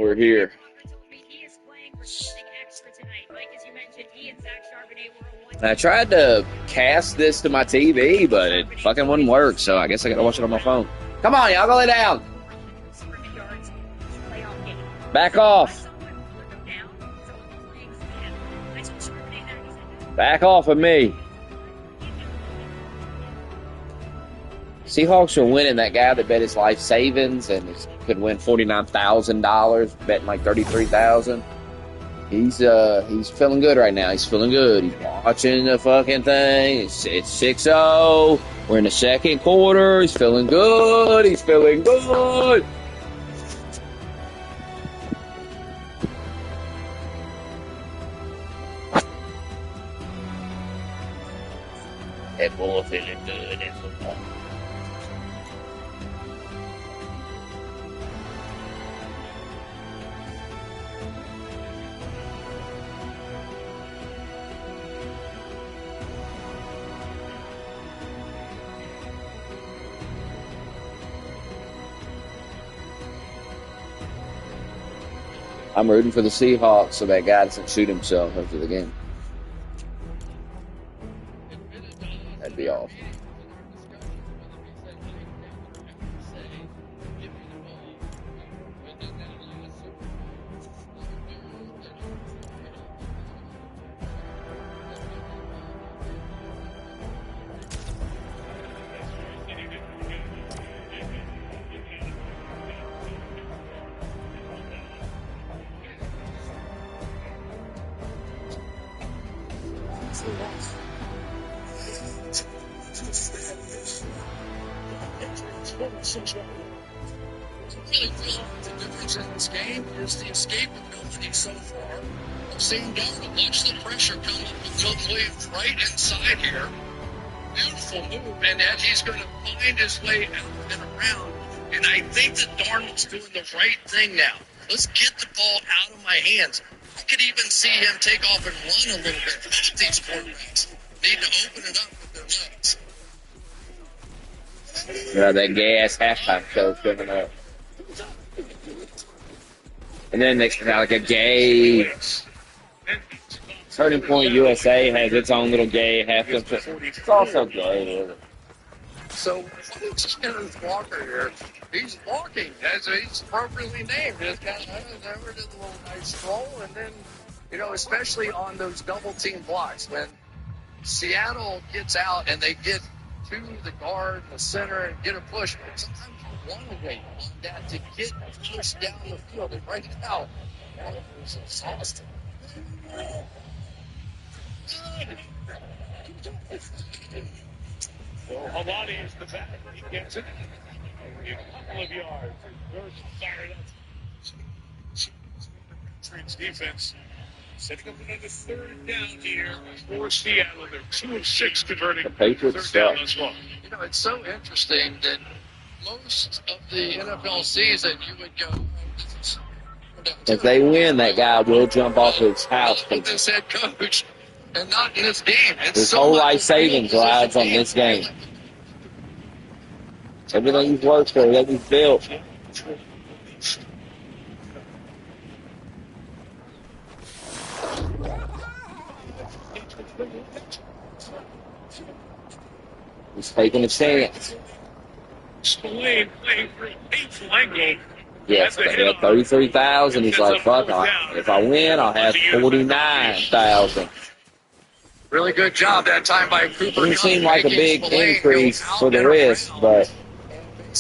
We're here. I tried to cast this to my TV, but it fucking wouldn't work, so I guess I gotta watch it on my phone. Come on, y'all, go lay down. Back off. Back off of me. Seahawks are winning. That guy that bet his life savings and could win $49,000, betting like $33,000. He's feeling good right now. He's feeling good. He's watching the fucking thing. It's 6-0. We're in the second quarter. He's feeling good. He's feeling good. That boy feeling good. That football. I'm rooting for the Seahawks so that guy doesn't shoot himself after the game. That'd be awesome. Really feel the difference in this game is the escapability so far of Sam Darnold. Watch the pressure come up with Bill Williams right inside here. Beautiful move, and that he's going to find his way out and around. And I think that Darnold's doing the right thing now. Let's get the ball out of my hands. I could even see him take off and run a little bit. Both these quarterbacks need to open it up with their legs. Yeah, that gas halftime show coming up. And then next like a gay Turning Point USA has its own little gay halftime show. It's also gay. So Kenneth Walker here, he's walking as he's appropriately named. Just kind of over to the little nice stroll, and then especially on those double team blocks when Seattle gets out and they get to the guard, the center, and get a push. Sometimes you want to wait on that to get pushed down the field. And right now, it was exhausting. Well, Halani is the back. He gets it. A couple of yards. First fired up. Patriots defense setting up another third down here for Seattle. They're 2 of 6 converting third down thus far. It's so interesting that most of the NFL season you would go, if they win, that guy will jump off his house. With this head coach, and not in this game. His whole life savings rides on this game. Everything he's worked for, that he's built. He's taking a chance. Spillane playing for a painful angle. Yes, but he had 33,000. He's like, fuck, if I win, I'll have 49,000. Really good job that time by Cooper. It didn't seem like a big increase for the risk, but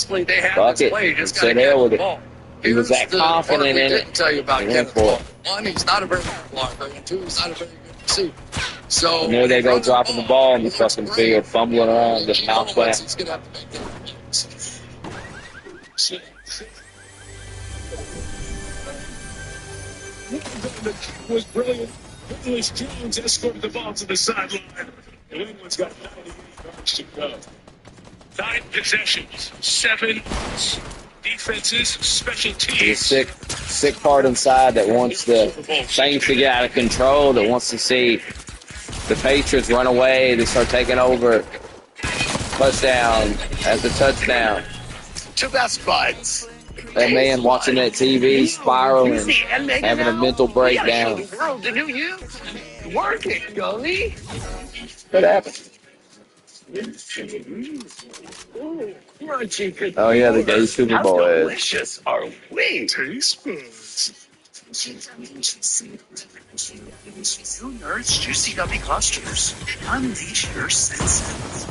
they fuck it. He said hell with it. He was that confident in it. Didn't tell you about he went for it. One, he's not a very good blocker, and two, he's not a very good receiver. So and there they go dropping the ball in the fucking field, fumbling around, just mouth flat. He's going to have to make that. Was brilliant. Willis Jones escorted the ball to the sideline. New England's got 98 yards to go. 9 possessions, 7 defenses, special teams. The sick part inside that wants the things to get out of control, that wants to see the Patriots run away, they start taking over. Touchdown after touchdown. Two best buds. That man watching that TV, spiraling, having a mental breakdown. Show the world the new you. Work it, Gully. What happened? Crunchy good. Oh yeah, the gay Super How Bowl is. delicious are we? Taste buds. New Nerds Juicy Gummy Clusters. Unleash your senses.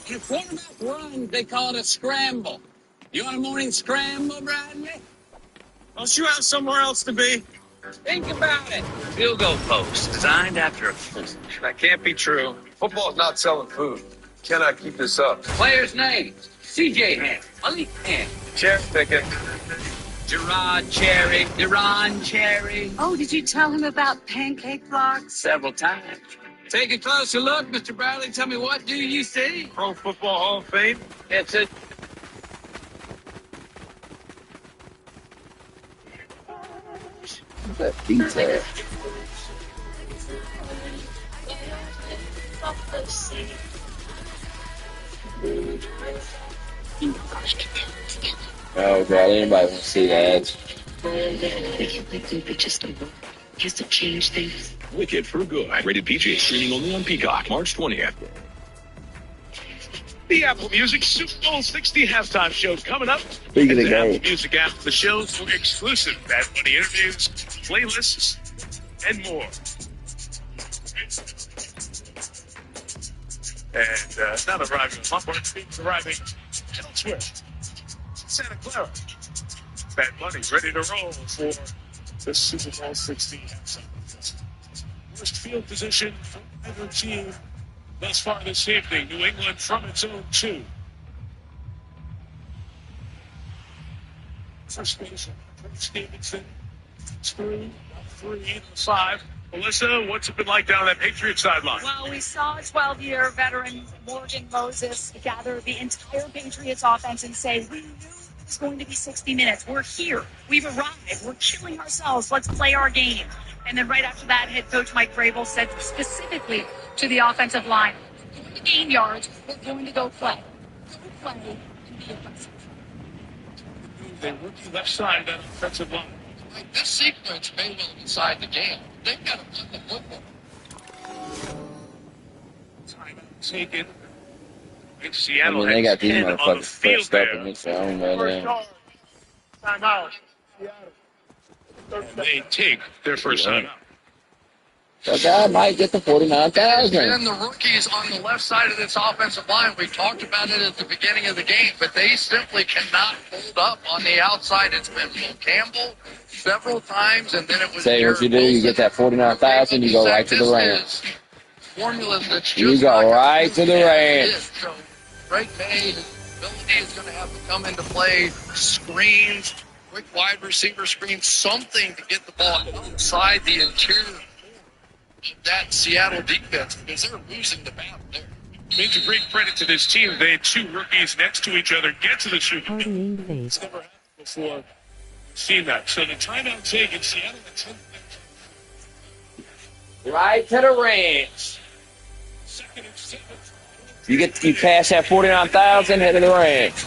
In a quarterback run, they call it a scramble. You want a morning scramble, Bradley? Don't you have somewhere else to be? Think about it. Field goal post designed after a That can't be true. Football's not selling food. Cannot keep this up. Players' names. C.J. Ham, Malik Ham, Cherry picking. Gerard Cherry, Deron Cherry. Oh, did you tell him about pancake blocks? Several times. Take a closer look, Mr. Bradley. Tell me, what do you see? Pro Football Hall of Fame. It's a That detail. Oh god, anybody want to see that? Just to change things. Wicked for Good. Rated PG. Streaming only on Peacock. March 20th. The Apple Music Super Bowl 60 halftime show coming up. Speaking of The Apple games. Music app, the shows for exclusive Bad Bunny interviews, playlists, and more. And not arriving in Lombard, it's arriving elsewhere. Santa Clara. Bad Bunny's ready to roll for the Super Bowl 60 halftime. Worst field position for either team thus far this evening. New England from its own 2. First base, Stevenson. Through 3 and 5. Melissa, what's it been like down that Patriots sideline? Well, we saw 12-year veteran Morgan Moses gather the entire Patriots offense and say, we knew it was going to be 60 minutes. We're here. We've arrived. We're killing ourselves. Let's play our game. And then right after that, head coach Mike Vrabel said specifically to the offensive line, we're going to gain yards. We're going to go play. Go play and be aggressive. The rookie left side of that offensive line. Like this sequence may well decide the game. They've got to run the football. Timeout taken. In I Seattle mean, they got these 10 on the motherfuckers field pressed up there. against their own man. Timeout. And they take their first timeout. That guy might get the And 49,000. the rookies on the left side of this offensive line, we talked about it at the beginning of the game, but they simply cannot hold up on the outside. It's been Will Campbell several times, and then it was Say what you do, you get that 49,000, you go right to the ranch. Formulas that's You just go not gonna right be to the able ranch. do it. So Drake May, his ability is going to have to come into play. Screens, quick wide receiver screens, something to get the ball outside the interior of that Seattle defense, because they're losing the battle there. I mean, to bring credit to this team, they had 2 rookies next to each other get to the Super Bowl. It's never happened before. Seen that. So the timeout taken, Seattle at 10. Right to the ranch. Second and 7. You pass that 49,000, head to the ranch.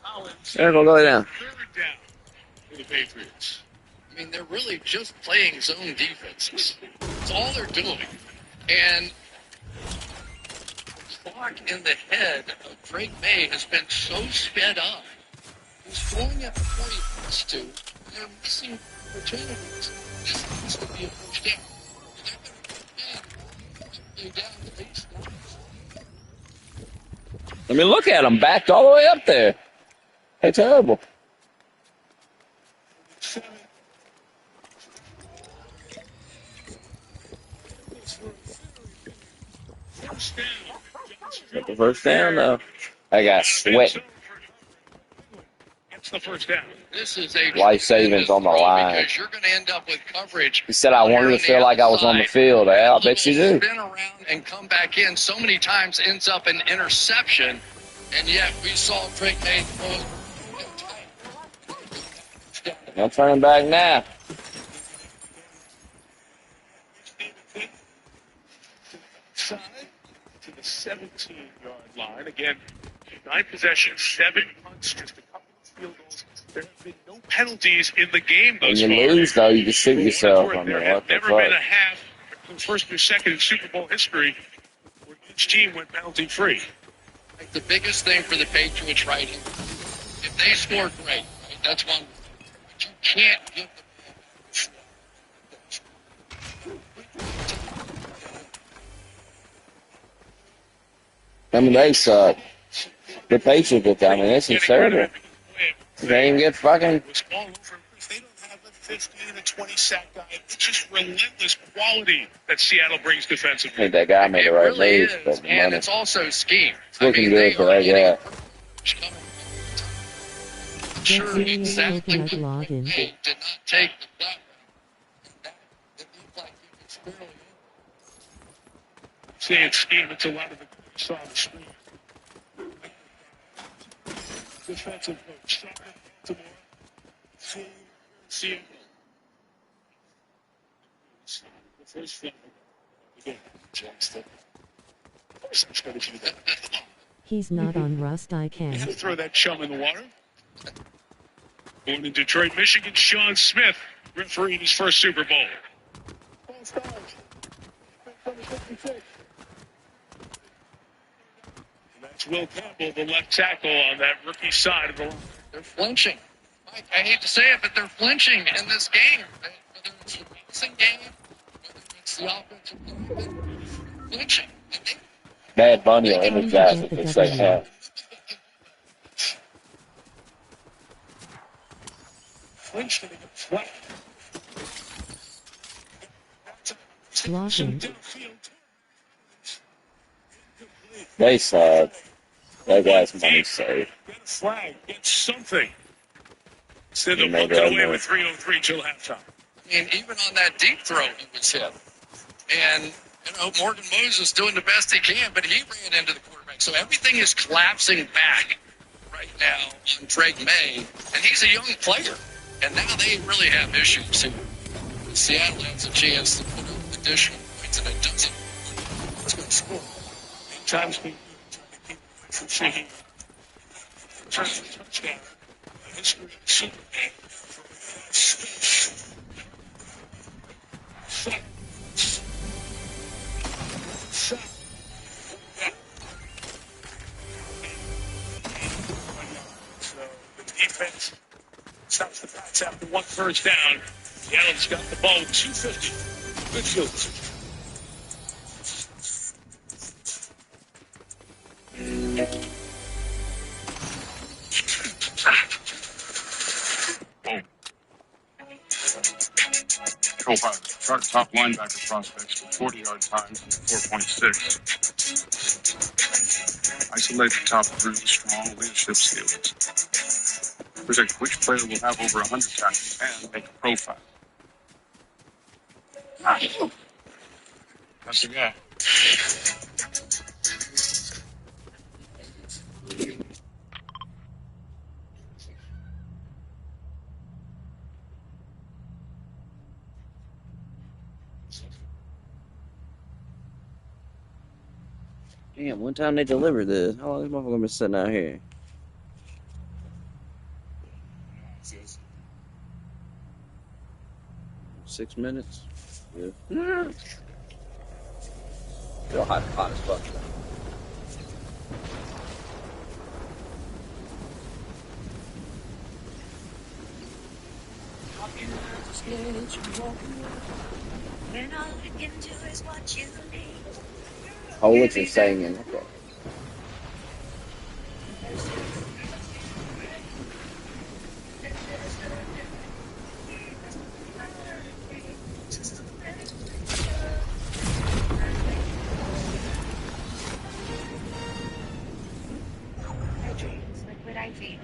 Collins, There, go down. third down for the Patriots. I mean, they're really just playing zone defenses. That's all they're doing. And the clock in the head of Drake May has been so sped up. He's throwing at the point he wants to. They're missing opportunities. This needs to be a first down. They're going to down the baseline. I mean, look at them, backed all the way up there. Hey, terrible. First down. Got the first down, though. I got sweating. Gets the first down. This is a Life savings on the throw line. because you're going to end up with coverage. He said I wanted to feel like I was on the field. I bet you do. Spin around and come back in so many times ends up an interception, and yet we saw Drake May throw. I'm turning back now. Side to the 17-yard line. Again, 9 possessions, 7 punt It's just a couple of field goals. There have been no penalties in the game When thus you far. lose, though, you just shoot yourself. I There mean, have what the never been a fuck? half, first or second in Super Bowl history, where each team went penalty free. Like the biggest thing for the Patriots right here, if they score, great. Right? That's one. But you can't give the I mean, they suck. The Patriots, I mean, it's absurd. They can't even get fucking. It was all over. They don't have a 15 to 20 sack guy. It's just relentless quality that Seattle brings I defensively. think that guy made It the right really move, is, but the and money. it's also scheme. It's looking good for that guy. Sure, Get exactly Coconut login. Hey, did not take the gut. It looked like he was barely Say it's scheme. It's a lot of the saw on the screen. Defensive coach. Baltimore. See the first thing. Again, Jackson. Of course, I'm going to do that. He's not on Rust, I You can. had to throw that chum in the water. Born in Detroit, Michigan, Sean Smith, refereeing his first Super Bowl. That's Will Campbell, the left tackle on that rookie side of the line. They're flinching. Mike, I hate to say it, but they're flinching in this game. Whether it's the passing game, whether it's the offensive line, flinching. Bad Bunny will energize it the second half. Flinched and flat. Blocking. They suck. That guy's money saved. Get a flag. Get something. Instead He of made walking that away move. with 3:03 till halftime. And even on that deep throw, he was hit. And, you know, Morgan Moses doing the best he can, but he ran into the quarterback. So everything is collapsing back right now on Drake May. And he's a young player. And now they really have issues here. Seattle has a chance to put up additional points, and it doesn't. It's going to score. Times we trying to keep away from Sheehy. First touchdown. The history of Superman. So the defense stops the Pats after one first down. Seattle's got the ball with 2:50. Good field. Profile. Chart top linebacker prospects with 40-yard times and 4.6. Isolate the top through strong leadership skills. Predict which player will have over 100 tackles and make a profile. That's the guy. Damn, one time they delivered this. How long is this motherfucker been sitting out here? Six minutes? Yeah. Still hot as fuck. When all I can do is watch you leave. Oh, what's it singing? Okay. Liquid IV.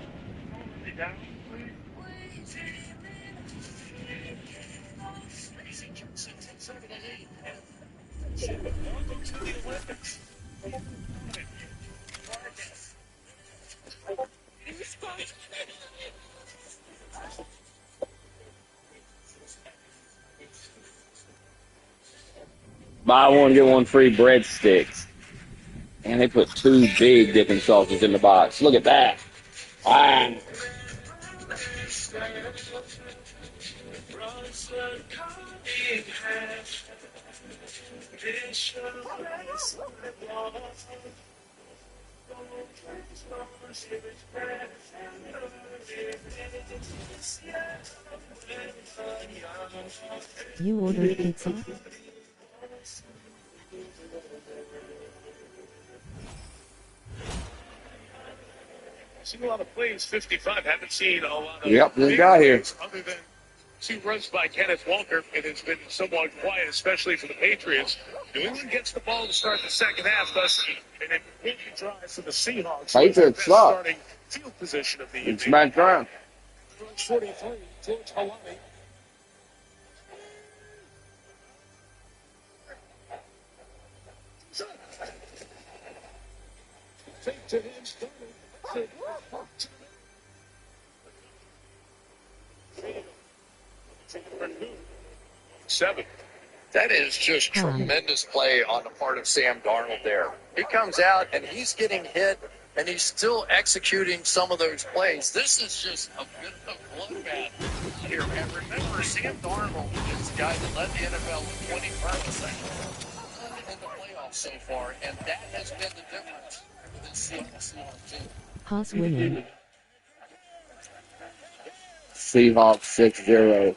Buy one, get one free breadsticks. And they put two big dipping sauces in the box. Look at that. Ah. You ordered pizza? Seen a lot of plays, 55. Haven't seen a lot of. Yep, this guy here. Other than 2 runs by Kenneth Walker, it has been somewhat quiet, especially for the Patriots. New England gets the ball to start the second half, thus an important drive for the Seahawks. Patriots suck. Starting field position of the evening. It's Matt Brown. 43, George Halani. Fake to him, Sterling. 7. That is just tremendous play on the part of Sam Darnold there. He comes out and he's getting hit and he's still executing some of those plays. This is just a bit of bloodbath here. And remember, Sam Darnold is the guy that led the NFL with 20 turnovers in the playoffs so far, and that has been the difference for this Seahawks team. Haas winning. Seahawks 6-0.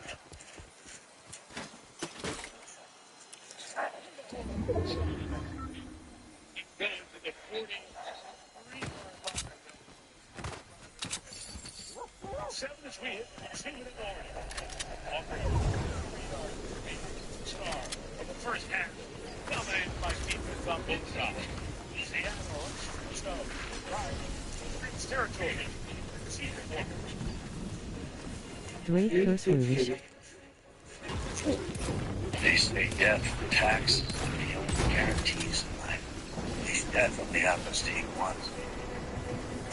Drake Curse Rouge. They say death, tax, the only guarantees in life. This definitely happens to you once.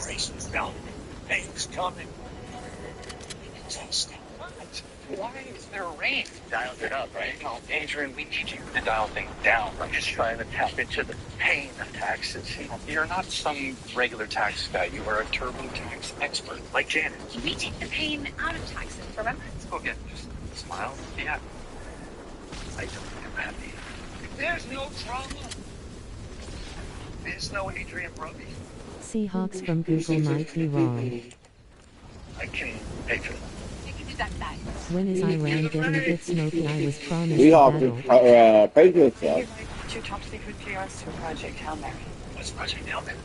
Race is down. Pain's coming. Exhausting. Why is there rain? Dialed it up, right? No, Adrian, we need you to dial things down. I'm just trying to tap into the pain of taxes. You're not some regular tax guy. You are a TurboTax expert, like Janet. We take the pain out of taxes, remember? Let's go get just smile. Yeah. I don't am happy. There's no drama. There's no Adrian Brody. Seahawks from Google might be wrong. I can pay for that. You can do that back. When is Iran getting a bit smoky? I was promised Seahawks battle. Patriots suck. Two top secret PRs to Project Hail Mary. What's Project Hail Mary?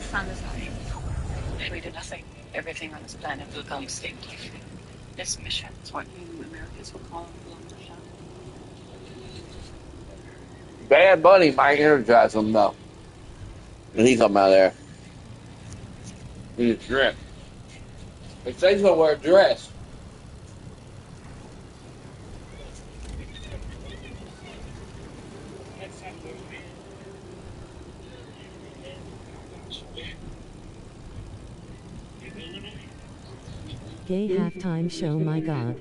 Sun is high. We do nothing. Everything on this planet will come extinct. This mission is what you Americans will call a global mission. Bad Bunny might energize him though. When he come out there. In his dress. They say he's gonna wear a dress. Gay halftime show, my god.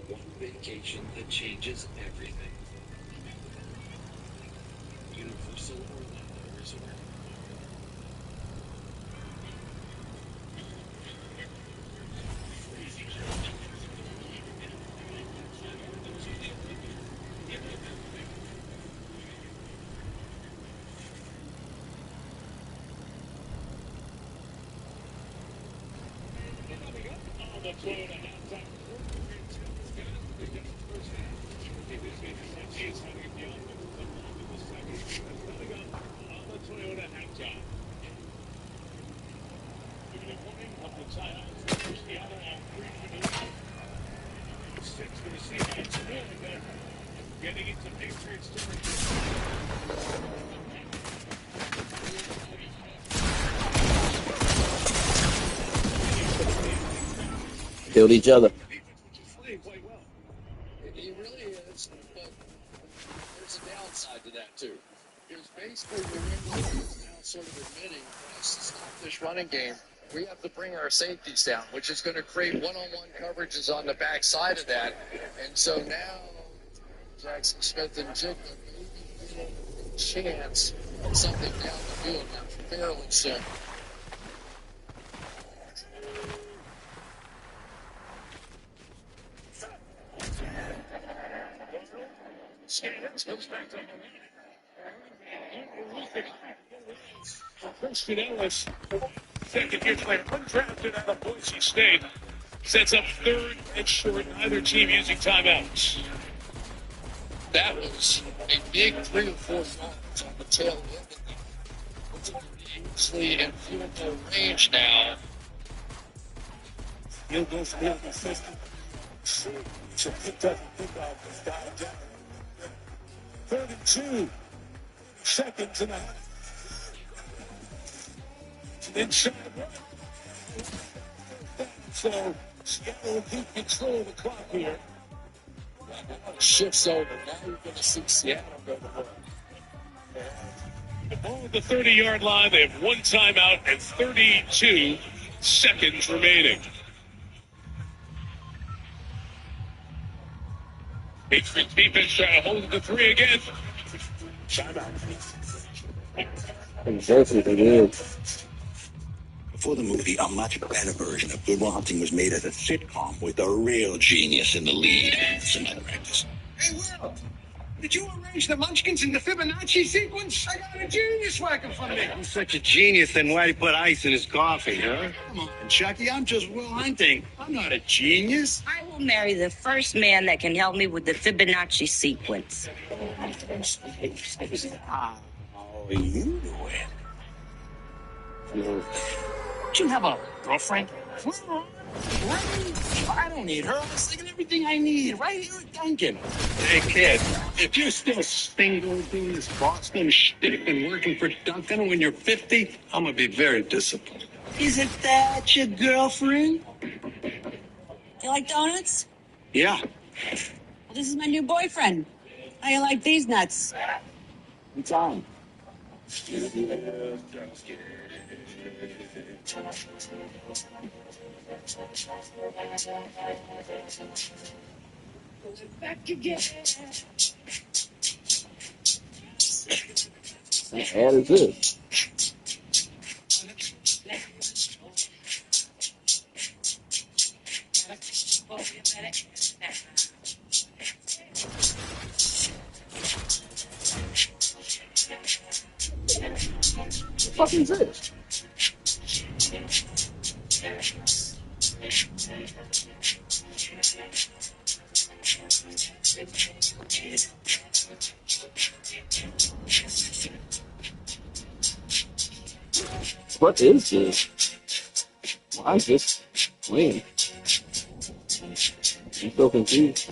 One vacation that changes everything. Universal Orlando Resort. Getting into Patriots territory. Killed each other. Playing quite well. He really is, but there's a downside to that, too. Because basically, New England is now sort of admitting for us to stop this running game, we have to bring our safeties down, which is going to create one-on-one coverages on the backside of that. And so now, Jackson Smith and Jigba maybe get a chance at something down the field fairly soon. Scannons goes back to the Christian Ellis, second-year player, undrafted out of Boise State, sets up third and short, neither team using timeouts. That was a big 3 or 4 yards on the tail end of it. It's easily in field goal range now. Field goal field assistant. It's a picked up kickoff. It's got it down. 32 seconds and a half. Inside run. So Seattle will keep control of the clock here. Shifts over. Now you're going to see Seattle go to work. The ball at the 30-yard line. They have one timeout and 32 seconds remaining. Patriots defense trying to hold it to 3 again. Timeout. Before the movie, a much better version of Good Will Hunting was made as a sitcom with a real genius in the lead. Some other actors. Hey, Will, did you arrange the Munchkins in the Fibonacci sequence? I got a genius working for me. He's such a genius, then why'd he put ice in his coffee, huh? Come on, Chucky, I'm just Will Hunting. I'm not a genius. I will marry the first man that can help me with the Fibonacci sequence. How are you doing? Don't you have a girlfriend? I don't need her. I'm thinking everything I need right here at Dunkin'. Hey, kid, if you're still single doing this Boston shtick and working for Dunkin' when you're 50, I'm going to be very disappointed. Isn't that your girlfriend? You like donuts? Yeah. Well, this is my new boyfriend. How you like these nuts? It's on. Back again. What the hell is this? What the fuck is this? What is this? Why is this clean? I'm so confused.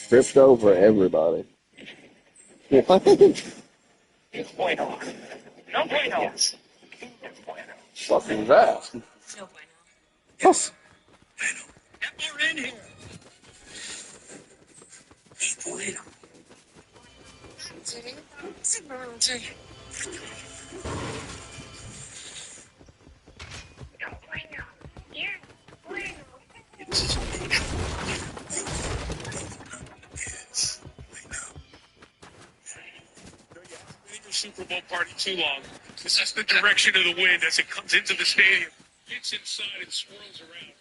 Tripped over everybody. What? Bueno. No bueno. What is that? No bueno. Yes. Get more in here. Bueno. Super Bowl party too long. This is the direction of the wind as it comes into the stadium. Gets inside and swirls around.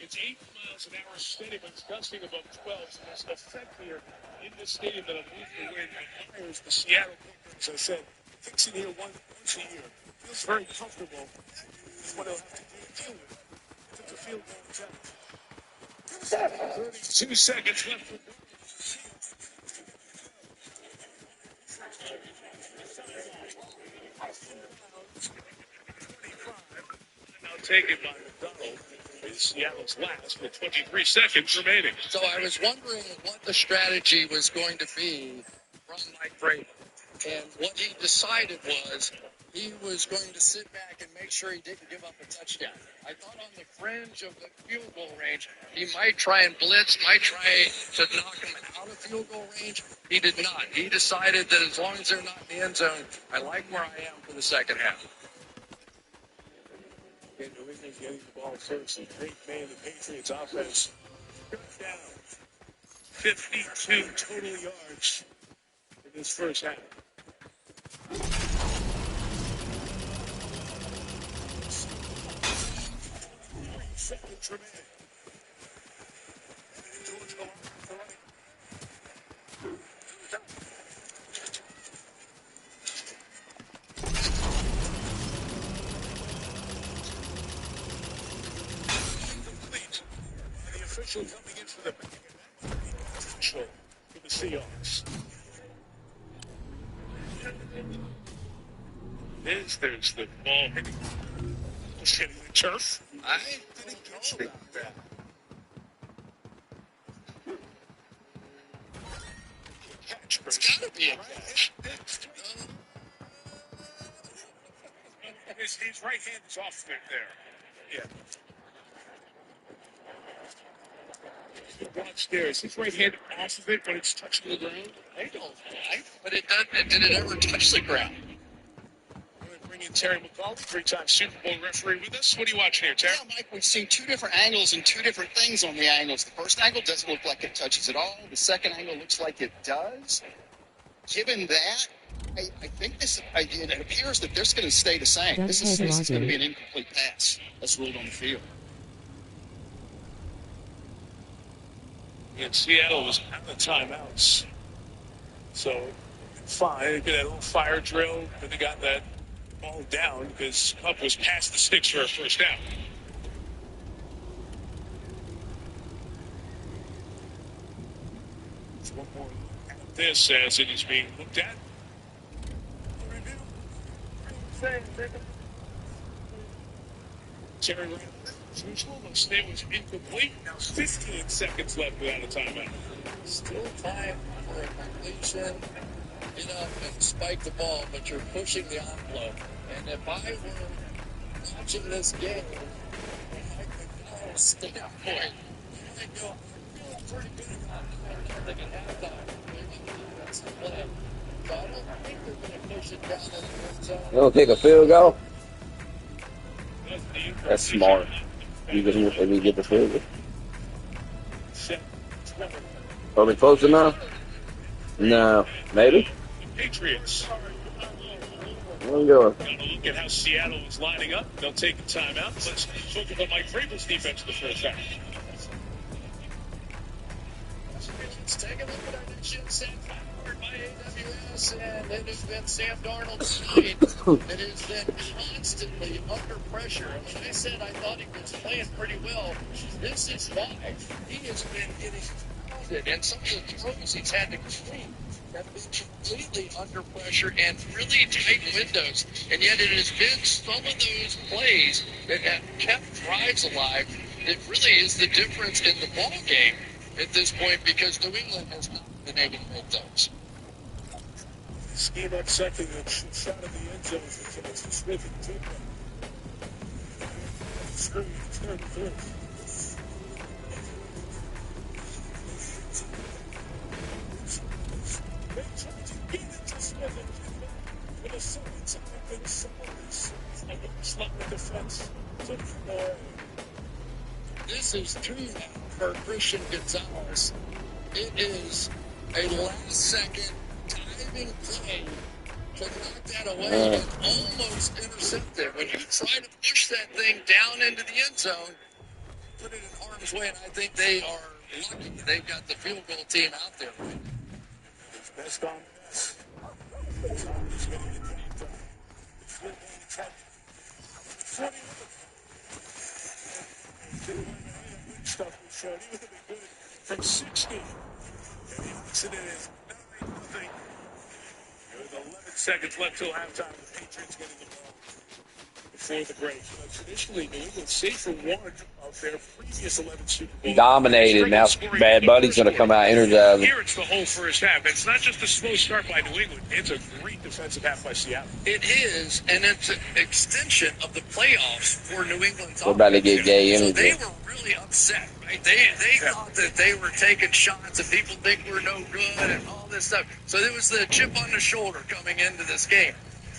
It's 8 miles an hour steady, but it's gusting above 12. So there's an effect here in the stadium that moves the wind and hires the Seattle Clippers. As I said, fixing here once a year. Feels very comfortable. That's what he'll have to deal with. Took the field goal attempt. 32 seconds left for now taken by Seattle's last with 23 seconds remaining. So I was wondering what the strategy was going to be from Mike Vrabel. And what he decided was he was going to sit back and make sure he didn't give up a touchdown. I thought on the fringe of the field goal range, he might try and blitz, might try to knock him out of field goal range. He did not. He decided that as long as they're not in the end zone, I like where I am for the second half. New England's getting the ball first. The great man, the Patriots offense, cut down 52 total yards in this first half. Seconds remaining. George going for running. Complete. And the official coming in for the official for the Seahawks. There's the ball hitting the turf. I didn't catch that. It's got to be a catch. His right hand is off there. Yeah. Watch there. Is his right hand off of it when it's touching the ground? I don't know. But it doesn't. Did it ever touch the ground? We're going to bring in Terry McAuliffe, three-time Super Bowl referee with us. What are you watching here, Terry? Yeah, Mike, we've seen two different angles and two different things on the angles. The first angle doesn't look like it touches at all. The second angle looks like it does. Given that, I think it appears that this is going to stay the same. This is going to be an incomplete pass. That's ruled on the field. And Seattle was out of timeouts. So, fine. They did a little fire drill, but they got that ball down because Kupp was past the sticks for a first down. There's one more look at this as it is being looked at. Terry Randall, as usual, looks like it was incomplete. Now 15 seconds left without a timeout. Still time for a completion. Get up and spike the ball, but you're pushing the envelope. And if I were watching this game, I could go standpoint. I go, I'm feeling pretty good about it. I think at halftime, maybe that's the play. So I don't think they're going to push it down in the end zone. You don't take a field goal? That's smart. You can get the field goal. Are we close enough? No. Maybe? Patriots. We'll go. Look at how Seattle is lining up. They'll take a timeout. Let's look at Mike Vrabel's defense in the first half. Let's take a look at our next gen set powered by AWS, and it has been Sam Darnold's tonight. It has been constantly under pressure. And when I said I thought he was playing pretty well, this is why. He has been getting pounded, and some of the throws he's had to complete have been completely under pressure and really tight windows. And yet it has been some of those plays that have kept drives alive that really is the difference in the ball game at this point, because New England has not been able to make those. Scheme up second and shot in the end zone for Jackson Smith and Tidwell. Screen, turn through. They tried to get it to Smith and Tidwell with a second time and someone's slap the defense. This is two now for Christian Gonzalez. It is a last-second timing play to knock that away and almost intercept it. When you try to push that thing down into the end zone, put it in harm's way, and I think they are lucky they've got the field goal team out there. Best on best. Stuff was showed. He would have been good from 60. And the incident is 9-0. With 11 seconds left till halftime, the Patriots getting the ball before the break. Traditionally, New England, save for one of out their previous 11 Super Bowls. Dominated. Now Bad Buddy's going to come out energizing. Here it's the whole first half. It's not just a slow start by New England. It's a great defensive half by Seattle. It is, and it's an extension of the playoffs for New England's We're about to get gay So energy. they were really upset, right? They thought that they were taking shots and people think we're no good and all this stuff. So there was the chip on the shoulder coming into this game.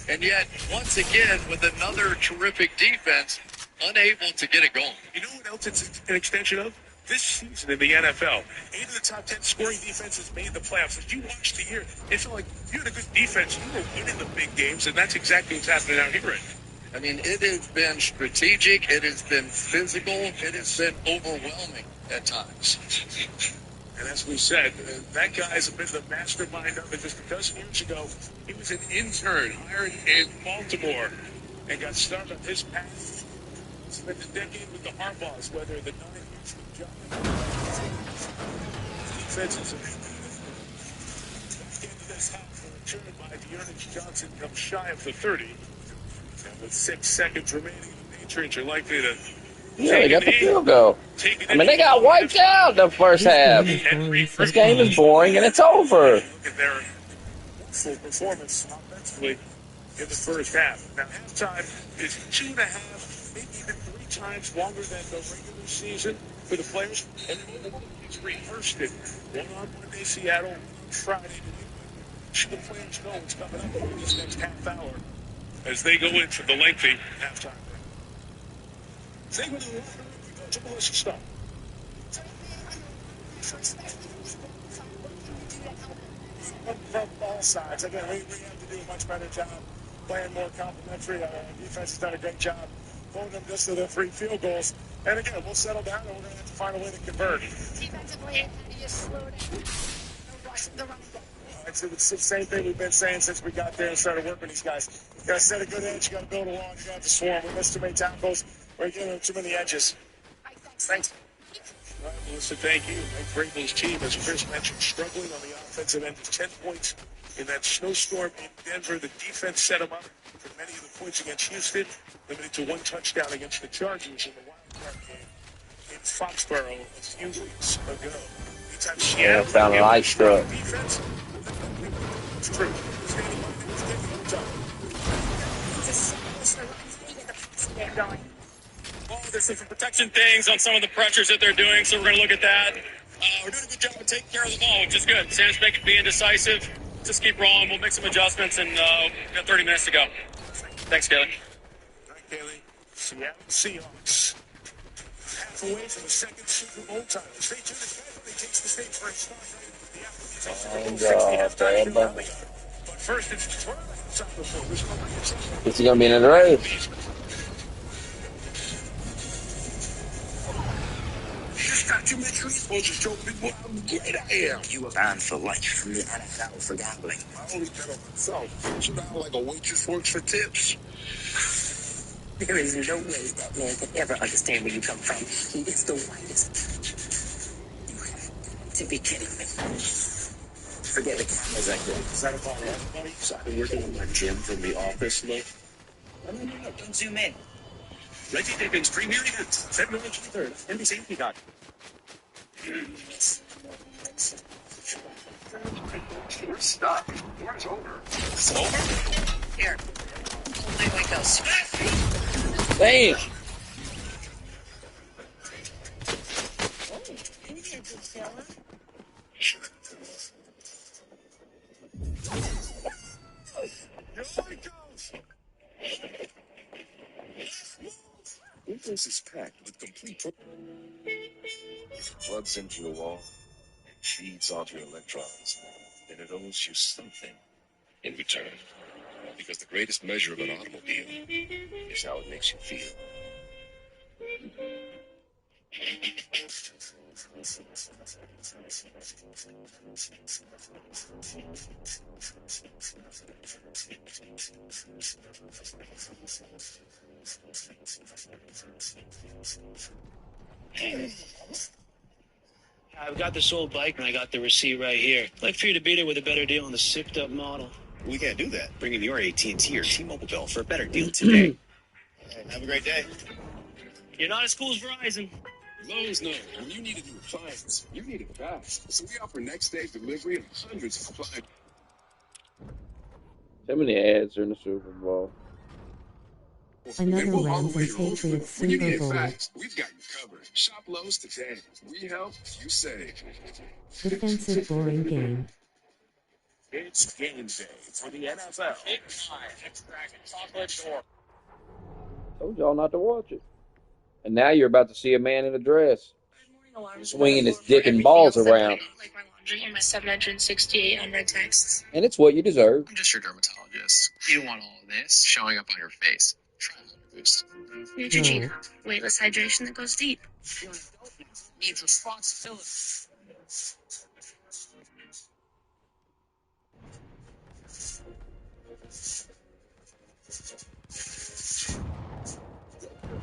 And yet, once again, with another terrific defense, unable to get it going. You know what else it's an extension of? This season in the NFL, 8 of the top 10 scoring defenses made the playoffs. If you watched the year, it felt like you had a good defense. You were winning the big games, and that's exactly what's happening out here right now. I mean, it has been strategic. It has been physical. It has been overwhelming at times. And as we said, that guy's been the mastermind of it. Just a dozen years ago, he was an intern hired in Baltimore and got started on his path. Spent a decade with the Harbaughs, whether the non-Houston job. Defenses into this half returned by Dearness Johnson comes shy of the 30. And with 6 seconds remaining, the Patriots are likely to Yeah, they got the field goal. I mean, they got wiped out the first half. This game is boring, and it's over. In their full performance offensively in the first half. Now, halftime is 2.5, maybe even 3 times longer than the regular season for the players. And it's reversed it. One on Monday, Seattle, on Friday. Should the players know what's coming up over this next half hour as they go into the lengthy halftime. Say what you want. Triple S stop. From all sides. Again, we have to do a much better job playing more complimentary. Our defense has done a great job holding them just to the 3 field goals. And again, we'll settle down and we're going to have to find a way to convert. Defensively, how do you slow down the running game? It's the same thing we've been saying since we got there and started working with these guys. You got to set a good edge. You got to build a wall. You got to have to swarm. We missed too many tackles. We're giving them too many edges. Thanks. All right, Melissa, thank you. Mike Vrabel's team, as Chris mentioned, struggling on the offensive end. 10 points in that snowstorm in Denver. The defense set them up for many of the points against Houston, limited to 1 touchdown against the Chargers in the wild card game in Foxborough a few weeks ago. Anytime Seattle found an ice truck. Defense, it's true. Well, there's some protection things on some of the pressures that they're doing, so we're going to look at that. We're doing a good job of taking care of the ball, which is good. Sam's being decisive. Just keep rolling. We'll make some adjustments, and we've got 30 minutes to go. Thanks, Kaylee. All right, Kaylee. Seattle Seahawks. Half away from the second Super Bowl title. Stay tuned as Bad Bunny takes the stage for a start. But first, it's Detroit. This is going to be in the race. This documentary is supposed to show people how great I am. You are banned for life from the NFL for gambling. I only bet on myself. You know how like a waitress works for tips? There is no way that man could ever understand where you come from. He is the whitest. You have to be kidding me. Forget the cameras like that. Is that about everybody? So I've been working on my gym from the office, look. No. Don't zoom in. Reggie Dickens Premier Events, February 23rd, NBC Peacock. We're stuck. War's over. It's over? Here. My way goes. Damn. This is packed with complete plugs into the wall and feeds onto your electrons, and it owes you something in return. Because the greatest measure of an automobile is how it makes you feel. I've got this old bike and I got the receipt right here. I'd like for you to beat it with a better deal on the sipped up model. We can't do that. Bring in your AT&T or T-Mobile bill for a better deal today. Have a great day. You're not as cool as Verizon. Lowe's knows when you need a new appliance, you need it fast. So we offer next day delivery of hundreds of appliances. How many ads are in the Super Bowl? Another Rams and Patriots When you Super need it Bowl. fast, we've got you covered. Shop Lowe's today. We help, you save. Defensive boring game. It's game day for the NFL. Big time. Extract chocolate door. Told y'all not to watch it. And now you're about to see a man in a dress swinging his dick and balls around. Like my laundry and my 768 unread texts. And it's what you deserve. I'm just your dermatologist. You don't want all of this showing up on your face. Try a boost. Neutrogena. Weightless hydration that goes deep. You're an adult now. Needs responsibility.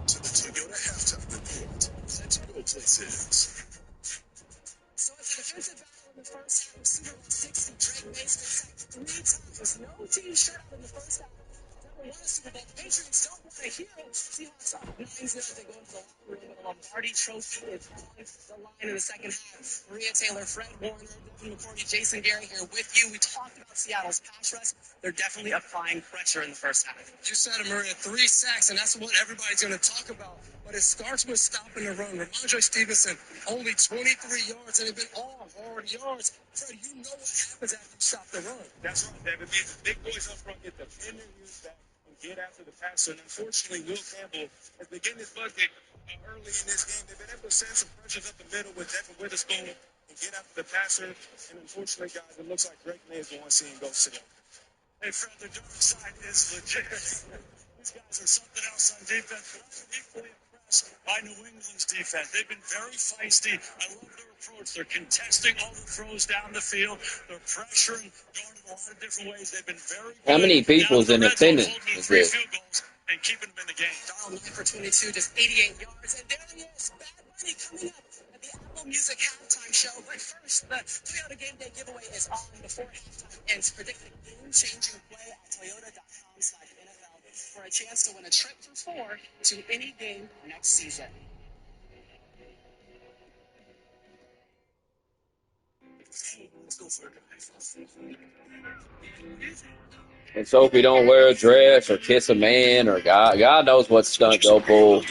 To the Toyota halftime report. Let's go places. So it's a defensive battle in the first half of Super Bowl 60. Drake Mason sacked 3 times. No team shut out in the first half. Never won a Super Bowl. Patriots don't want a hero. Seahawks up 9-0. They go into the locker room. The Lombardi Trophy is on the line in the second half. Maria Taylor, Fred Warner, Devin McCourty, Jason Gary here with you. We talked about Seattle's pass rush. They're definitely applying pressure in the first half. You said it, Maria. 3 sacks, and that's what everybody's going to talk about. But it starts with stopping the run. Ramondre Stevenson, only 23 yards, and they've been all hard yards. Fred, you know what happens after you stop the run. That's right, David. The big boys up front get the pin their ears back and get after the passer. And unfortunately, Will Campbell has been getting his bucket early in this game. They've been able to send some pressures up the middle with Devin Witherspoon and get after the passer. And unfortunately, guys, it looks like Drake May is the one seeing go sit down. Hey, Fred, the dark side is legit. These guys are something else on defense, but I'm equally impressed by New England's defense. They've been very feisty. I love their approach. They're contesting all the throws down the field. They're pressuring, going in a lot of different ways. They've been very good. How many people's in attendance is this? And keeping them in the game. Donald 9 for 22, just 88 yards. And there he is, Bad Bunny coming up at the Apple Music halftime show. But first, the Toyota Game Day giveaway is on before halftime ends. Predict a game-changing play at toyota.com/NFL for a chance to win a trip for 4 to any game next season. Let's go for it, guys. Let's hope he don't wear a dress or kiss a man or God knows what stunt go pull.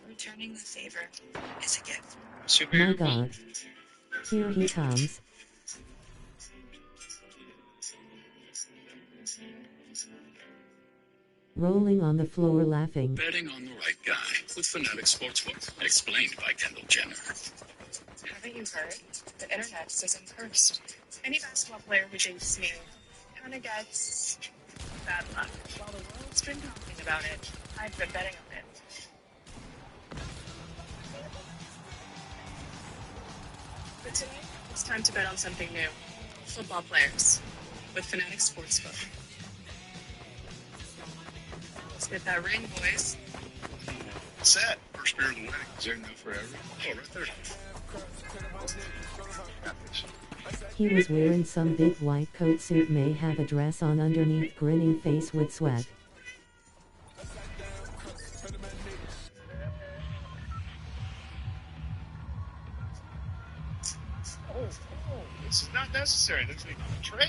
Returning the favor is a gift. My God. Here he comes. Rolling on the floor laughing. Betting on the right guy with Fanatic Sportsbook. Explained by Kendall Jenner. Haven't you heard? The internet says I'm cursed. Any basketball player who jinxes me kind of gets bad luck. While the world's been talking about it, I've been betting on it. But today, it's time to bet on something new. Football players with Fanatic Sportsbook. Let's get that ring, boys. Set. First beer of the wedding. Is there enough for everyone? Oh, right there. He was wearing some big white coat suit, may have a dress on underneath, grinning face with swag. Oh, this is not necessary. There's a trail.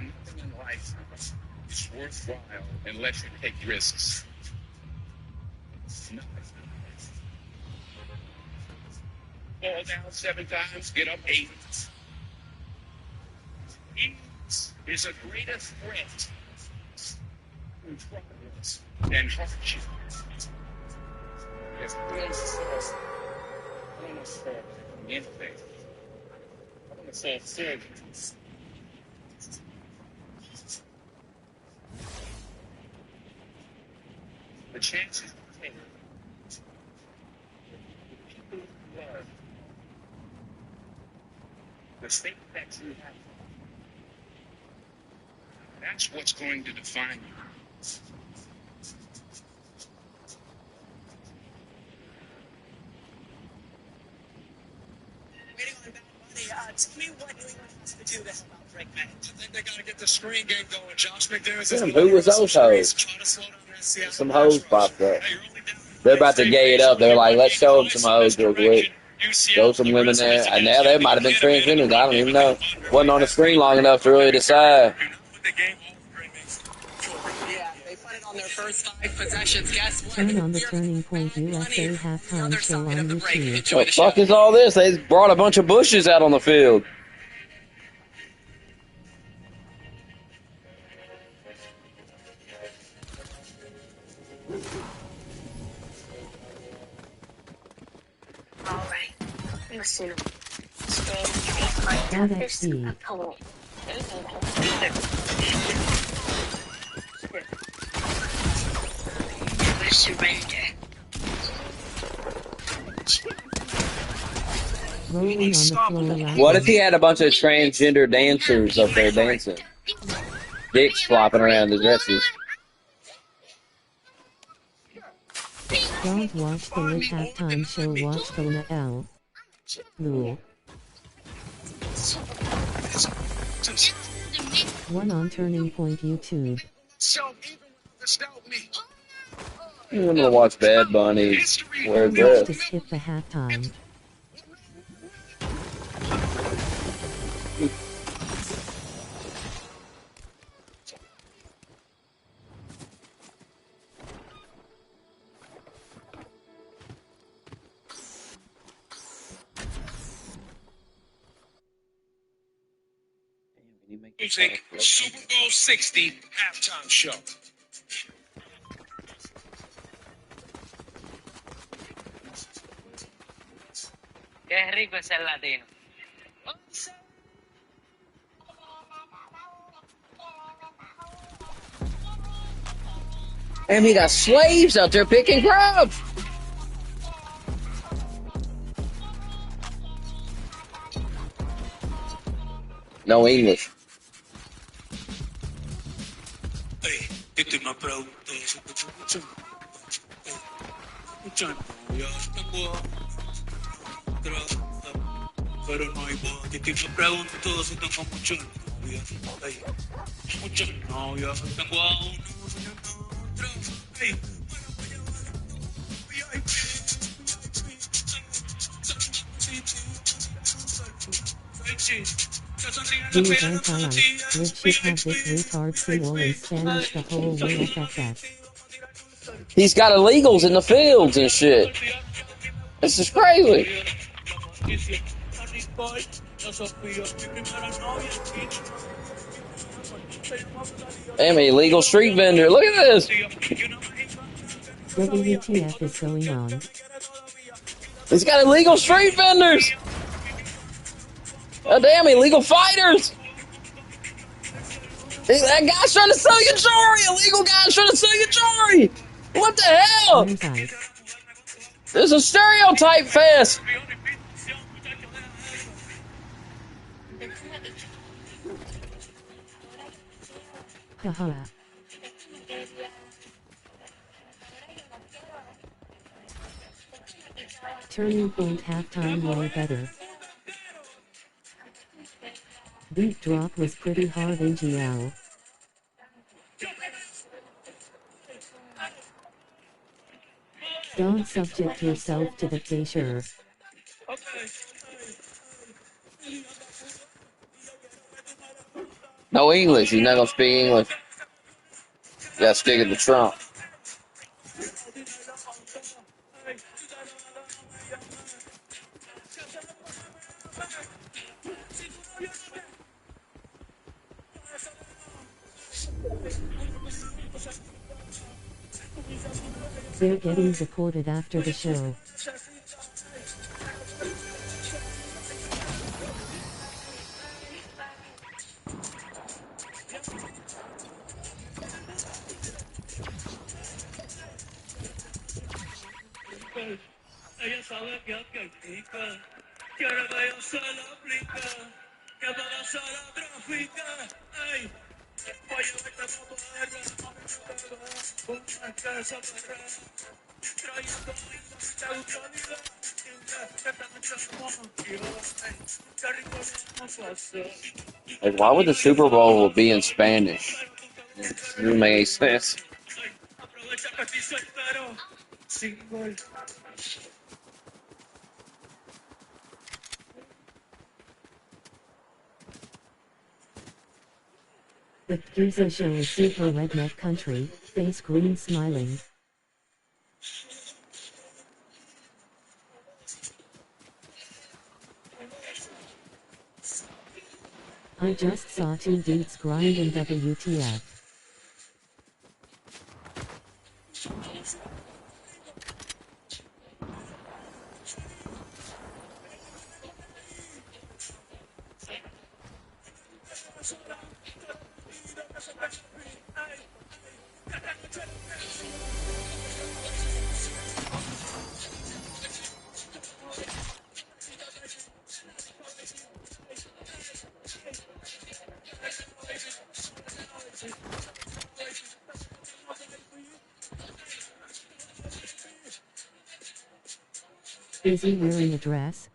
Nothing in life is worthwhile unless you take risks. Nothing. Fall down 7 times, get up 8. Ease is a greater threat than progress and hardship. Yes, I don't want to say anything. I want to say serious. The chances you take, the people you love, the state that you have, that's what's going to define you. I think they got to get the screen game going. Josh McDaniels Damn, who was those hoes? Some hoes popped up. They're about to gay it up. They're like, let's show them some hoes real quick. Show some women there. And now they might have been transgenders. I don't even know. Wasn't on the screen long enough to really decide. First 5 possessions, guess what? Turn on the Turning Point USA halftime show on YouTube. What the fuck is all this? They brought a bunch of bushes out on the field. Alright. Listen. LXD. Rolling on the floor like What if he had a bunch of transgender dancers up there dancing? Dicks flopping around the dresses. Don't watch the lit halftime show, watch the L. Lul. One on Turning Point YouTube. You want to watch Bad Bunny wear a Watch dress. to skip the halftime. Music Super Bowl 60 halftime show. Qué rico es el latino. Damn, he got slaves out there picking grub. No English. Yo estoy más preguntado, muchas novias tengo atrás, pero no hay boda. Yo estoy más preguntado si tengo muchas novias. Muchas novias, tengo a una atrás. These are talents. Live should have this retard single in Spanish the whole way FFF. He's got illegals in the fields and shit. This is crazy. Damn, illegal street vendor. Look at this. WTF is going on? He's got illegal street vendors. Oh, damn, illegal fighters. That guy's trying to sell you jewelry. Illegal guy's trying to sell you jewelry. What the hell? There's a stereotype fest. Haha. Turning Point halftime way better. Beat drop was pretty hard AGL. Don't subject yourself to the pressure. No English. He's not gonna speak English. You gotta stick it to Trump. They're getting deported after the show. Ella sabe que critica, que ahora vaya se la aplica, que para se la trafica. Ay, voy a verte a una casa perra, trayendo vida si te gusta vida, Like, why would the Super Bowl be in Spanish? It doesn't make any sense. The Pizza Show is super redneck country, face green smiling. I just saw two dudes grinding WTF. Is he wearing a dress?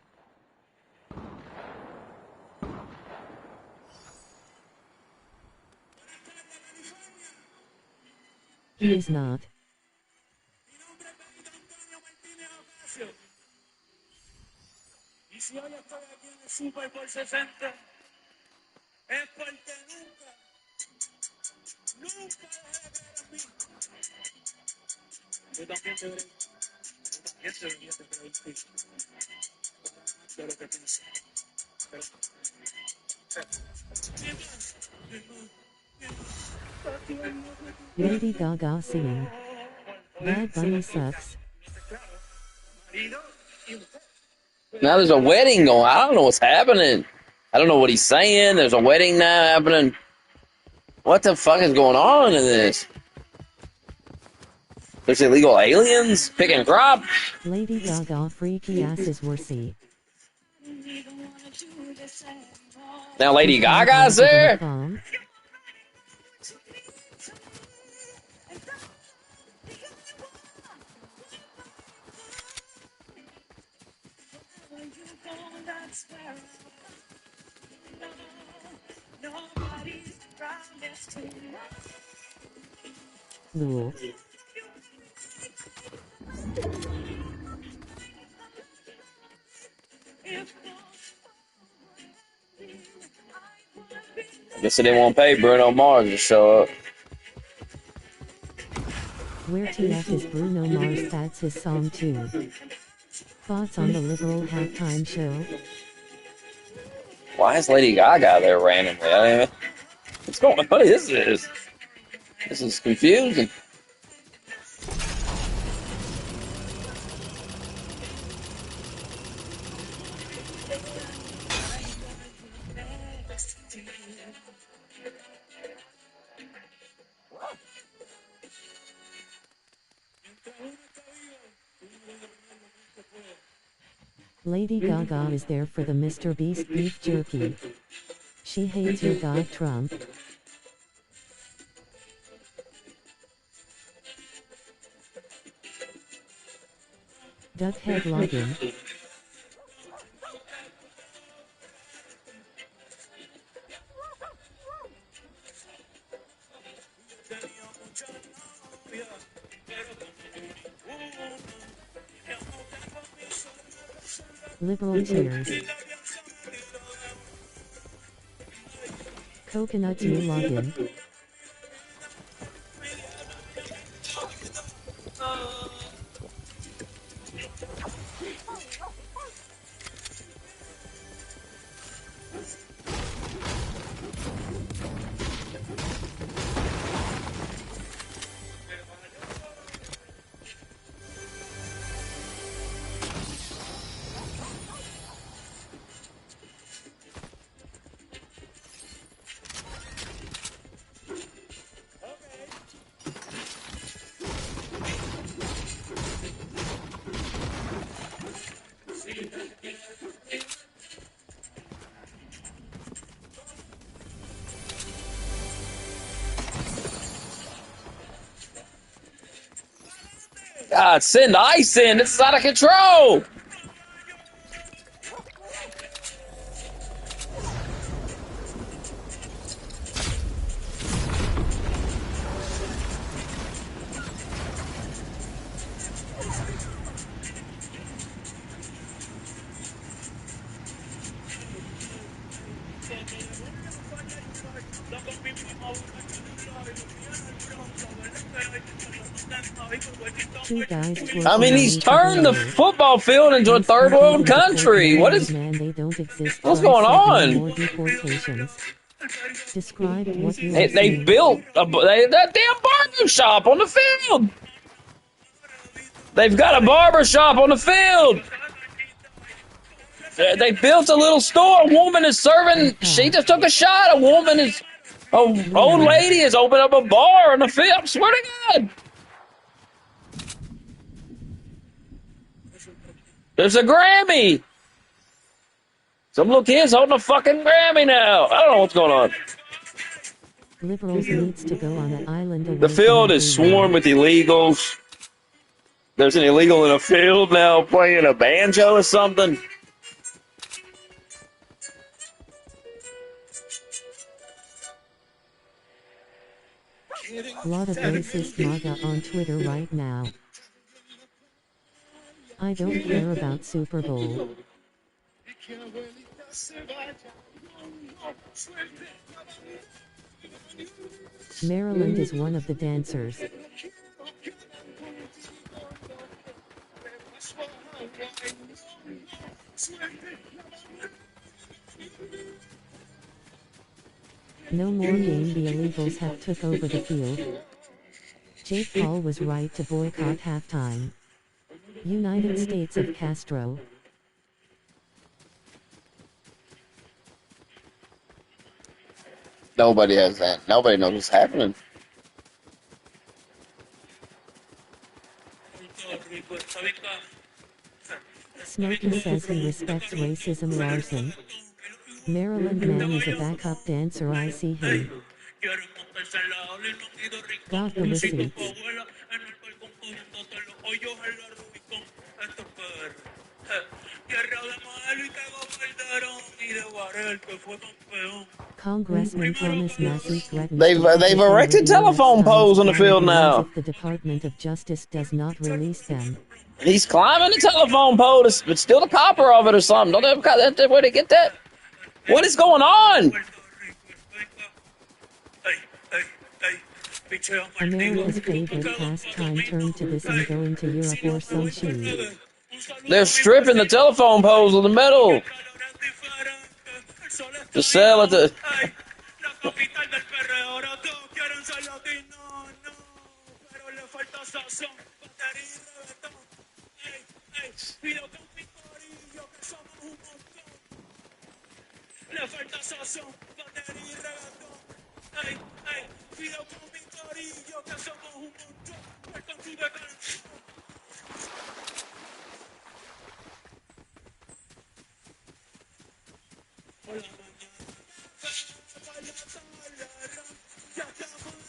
He is not. Y si hoy estoy aquí en el Super Bowl 60, es porque nunca dejé de creer en mí. Yo también debería de creer en ti. De lo que pienso. Lady Gaga singing. Bad Bunny sucks. Now there's a wedding going. I don't know what's happening. I don't know what he's saying. There's a wedding now happening. What the fuck is going on in this? There's illegal aliens picking crop. Lady Gaga freaky asses were see. Now Lady Gaga's there. Lul. Guess they didn't want to pay Bruno Mars to show up. Where TF is Bruno Mars? That's his song too. Thoughts on the liberal halftime show? Why is Lady Gaga there randomly? I mean, what's going on? What is this? This is confusing. Lady Gaga is there for the Mr. Beast beef jerky. She hates your god Trump. Duckhead login. Liberal tears. Coconut tea login. God, send ice in. This is out of control. Two guys I mean, he's turned the football field into a third world country. What is? Man, they don't exist. What's going on? More deportations. Describe what you They built that damn barber shop on the field. They've got a barber shop on the field. They built a little store. A woman is serving. She just took a shot. Old lady has opened up a bar on the field. I swear to God. There's a Grammy. Some little kid's holding a fucking Grammy now. I don't know what's going on. Liberals needs to go on an island away The field from is swarmed with illegals. There's an illegal in a field now playing a banjo or something. A lot of racist MAGA on Twitter right now. I don't care about Super Bowl. Maryland is one of the dancers. No more game. The illegals have took over the field. Jake Paul was right to boycott halftime. United States of Castro. Nobody has that. Nobody knows what's happening. Smokey says he respects racism. Larson. Maryland man is a backup dancer. I see him. Got the receipts. Congressman Thomas Massey threatens They've erected telephone poles on the field now. if the Department of Justice does not release them. He's climbing the telephone pole, but still the copper of it or something. Don't they have that where they get that? What is going on? America's favorite pastime turned to this and going to Europe or some shit. They're stripping the telephone poles of the metal to sell at the.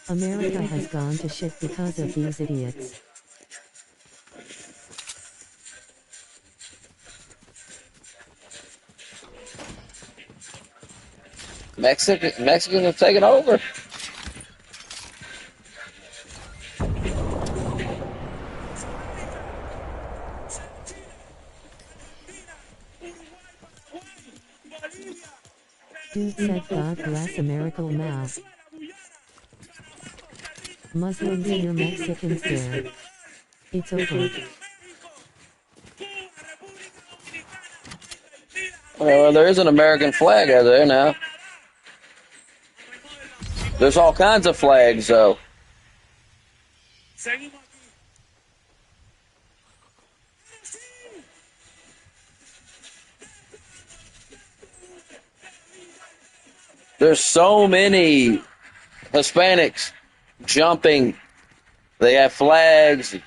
America has gone to shit because of these idiots. Mexicans have taken over. Dude said God bless America now. Muslims here, Mexicans there. It's over. Well, there is an American flag out there now. There's all kinds of flags, though. There's so many Hispanics jumping. They have flags.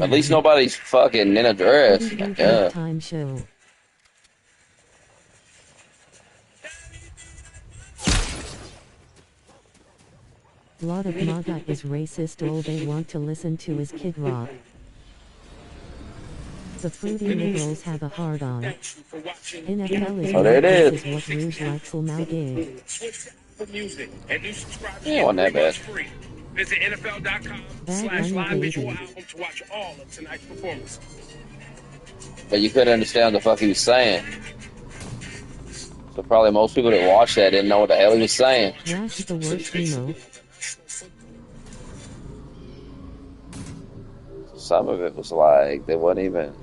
At least nobody's fucking in a dress. Yeah. Time show. Lot of MAGA is racist. All they want to listen to is Kid Rock. The fruity liberals have a hard on. NFL is there it is. This is what Rouge likes will now give. Yeah, wasn't that bad. Visit NFL.com/live visual album to watch all of tonight's performances. But you couldn't understand what the fuck he was saying. So probably most people that watched that didn't know what the hell he was saying. That's the worst emo. Some of it was like they wasn't even.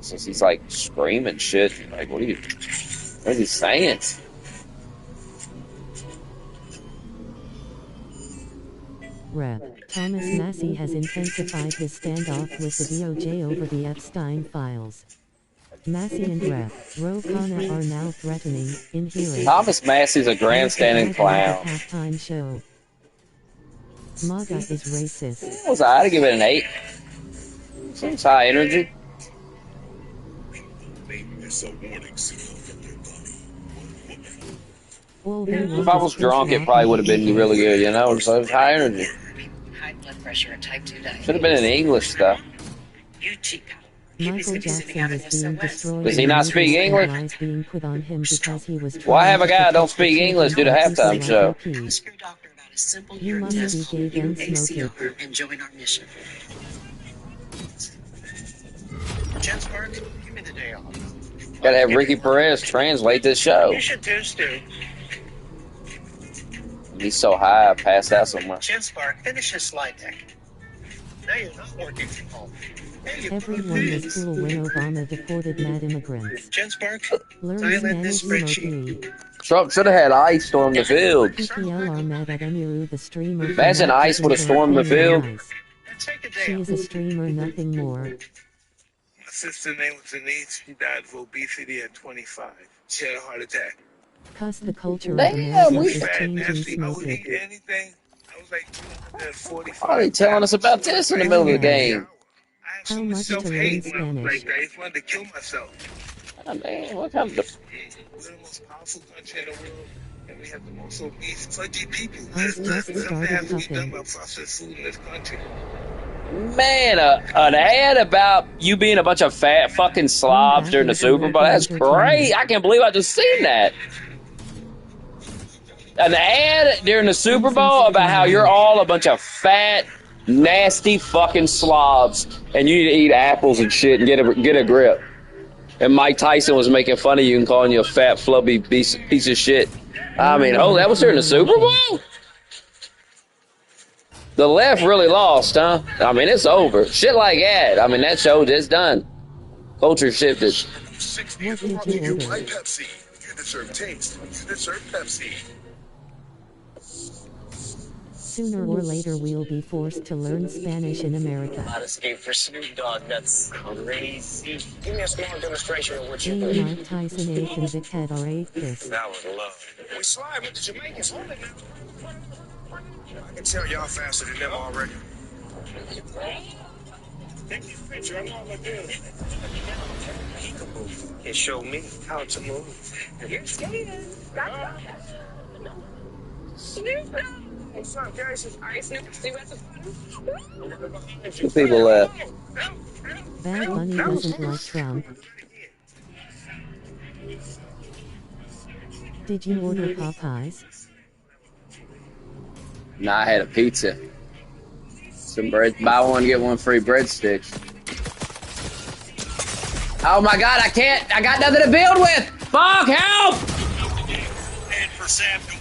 Since he's like screaming shit, like what is he saying? Rep. Thomas Massie has intensified his standoff with the DOJ over the Epstein files. Massie and Rep. Ro Khanna are now threatening, in hearing. Thomas Massie's a grandstanding clown. Halftime show. MAGA is racist. It was I to give it an 8. Seems high energy. If I was drunk, it probably would have been really good, you know. So it's high energy. High blood pressure and type 2 diabetes. Should have been in English stuff. You cheap. Michael Jackson is being destroyed. Does he not speak English? Being put on him because he was Why have a guy that don't speak English do the halftime show? You must be gay and smoky. And join our mission. Jens Park, give me the day off. Gotta have Ricky Perez translate this show. You should too, Stu. He's so high, I passed out somewhere. Jens Park, finish his slide deck. Now you're not working from home. Everyone was cool when Obama deported mad immigrants. Jens Park, learn Spanish spreadsheet. Trump should have had ICE storm the field. PPL are mad at Emiru, the streamer. Imagine ICE would have stormed the field. She is a streamer, nothing more. My sister's name was Denise. She died of obesity at 25. She had a heart attack. Cause the culture of Damn, America is changing smoking. Anything. I was like 245. Why are they telling us about this in the middle of the game? How much to learn Spanish? Like that. I just wanted to kill myself. Oh, man, what kind of... We're the most powerful country in the world, and we have the most obese, pudgy people. I've just Something has to be started done about processed food in this country. Man, an ad about you being a bunch of fat fucking slobs during the Super Bowl. That's great. I can't believe I just seen that. An ad during the Super Bowl about how you're all a bunch of fat, nasty fucking slobs and you need to eat apples and shit and get a grip. And Mike Tyson was making fun of you and calling you a fat, flubby piece of shit. I mean, oh, that was during the Super Bowl? The left really lost, huh? I mean, it's over. Shit like that. I mean, that show is done. Culture shifted. 60 years old, you like Pepsi. You deserve taste. You deserve Pepsi. Sooner or later we'll be forced to learn Spanish in America. Not escape for Snoop Dogg. That's crazy. Give me a small demonstration of what you Being do. Mike Tyson, Ape, and Big Head are atheists. That was love. We slide with the Jamaicans. Hold it now. I can tell y'all faster than them already. Take this picture. I'm not gonna do it. He can move and show me how to move. You're skating. Snoop Dogg. What's up, guys? All right, Snoop. See what's the Two people left. Bad Bunny doesn't like Trump. Did you order Popeyes? Nah, I had a pizza. Some bread. Buy one, get one free breadsticks. Oh my God, I can't. I got nothing to build with. Fuck, help! And for Sam, the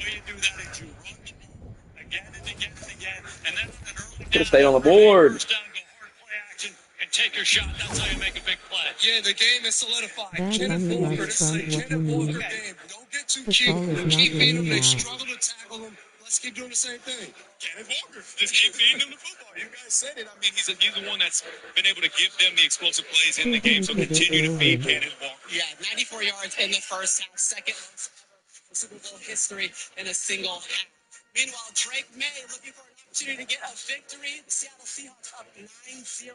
way you do that is you run again and again and again, and then an early Could have stayed on the board. first down, go hard play action, and take your shot. That's how you make a big play. Yeah, the game is solidified. Bad Kenneth Bunny Walker, likes this is a Trump, what Kenneth you Walker mean? game. Don't get too Football cute. is Keep not beating them. They winning now. struggle to tackle them. Let's keep doing the same thing. Kenneth Walker, just keep feeding him the football. You guys said it. I mean, he's the one that's been able to give them the explosive plays in the game. So continue to feed Kenneth Walker. Yeah, 94 yards in the first half, second Super Bowl history in a single half. Meanwhile, Drake May looking for an opportunity to get a victory. The Seattle Seahawks up 9-0.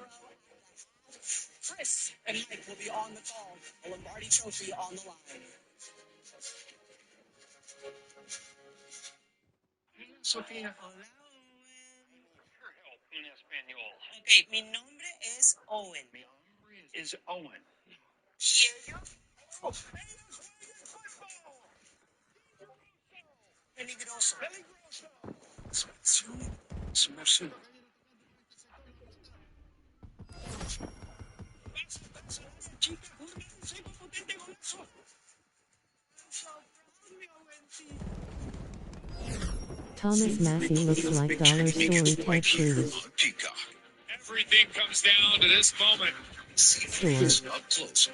Chris and Mike will be on the call. The Lombardi Trophy on the line. Sofía. Ok, mi nombre es Owen. Mi nombre is Owen. Peligroso. Smooth. Thomas Massey looks like Dollar Story Ted Cruz. Everything comes down to this moment. Store. Up close.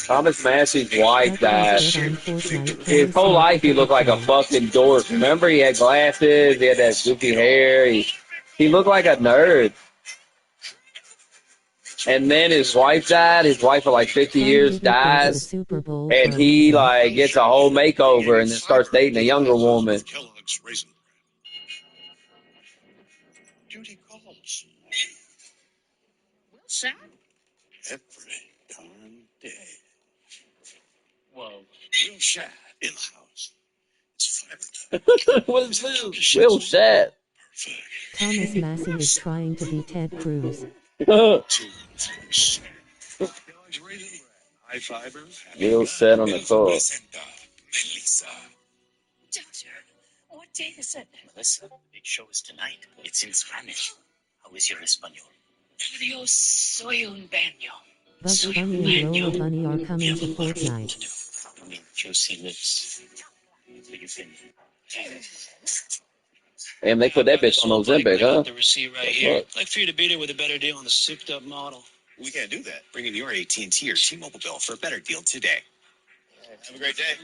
Thomas Massey's wife died. His whole life he looked like a fucking dork. Remember, he had glasses, he had that goofy hair. He looked like a nerd. And then his wife died. His wife for like 50 years dies. And he like gets a whole makeover and then starts dating a younger woman. Kellogg's Raisin Bran. Duty calls. Well shot. Every darn day. Whoa. Real Shad in the house. It's 5 What's Will Shat? Thomas Massey is trying to be Ted Cruz. Kellogg's Raisin Bran. High fiber. Will Shat on the tour. Melissa. Doctor, what day is it? Melissa, the big show is tonight. It's in Spanish. How is your Espanol? Dios soy un baño. Bugs Bunny and Lola Bunny are coming to Fortnite. You mean juicy lips? So you can... Damn, they put that bitch on Ozempic, huh? The receipt right here. I'd like for you to beat it with a better deal on the souped-up model. We can't do that. Bring in your AT&T or T-Mobile bill for a better deal today. Have a great day.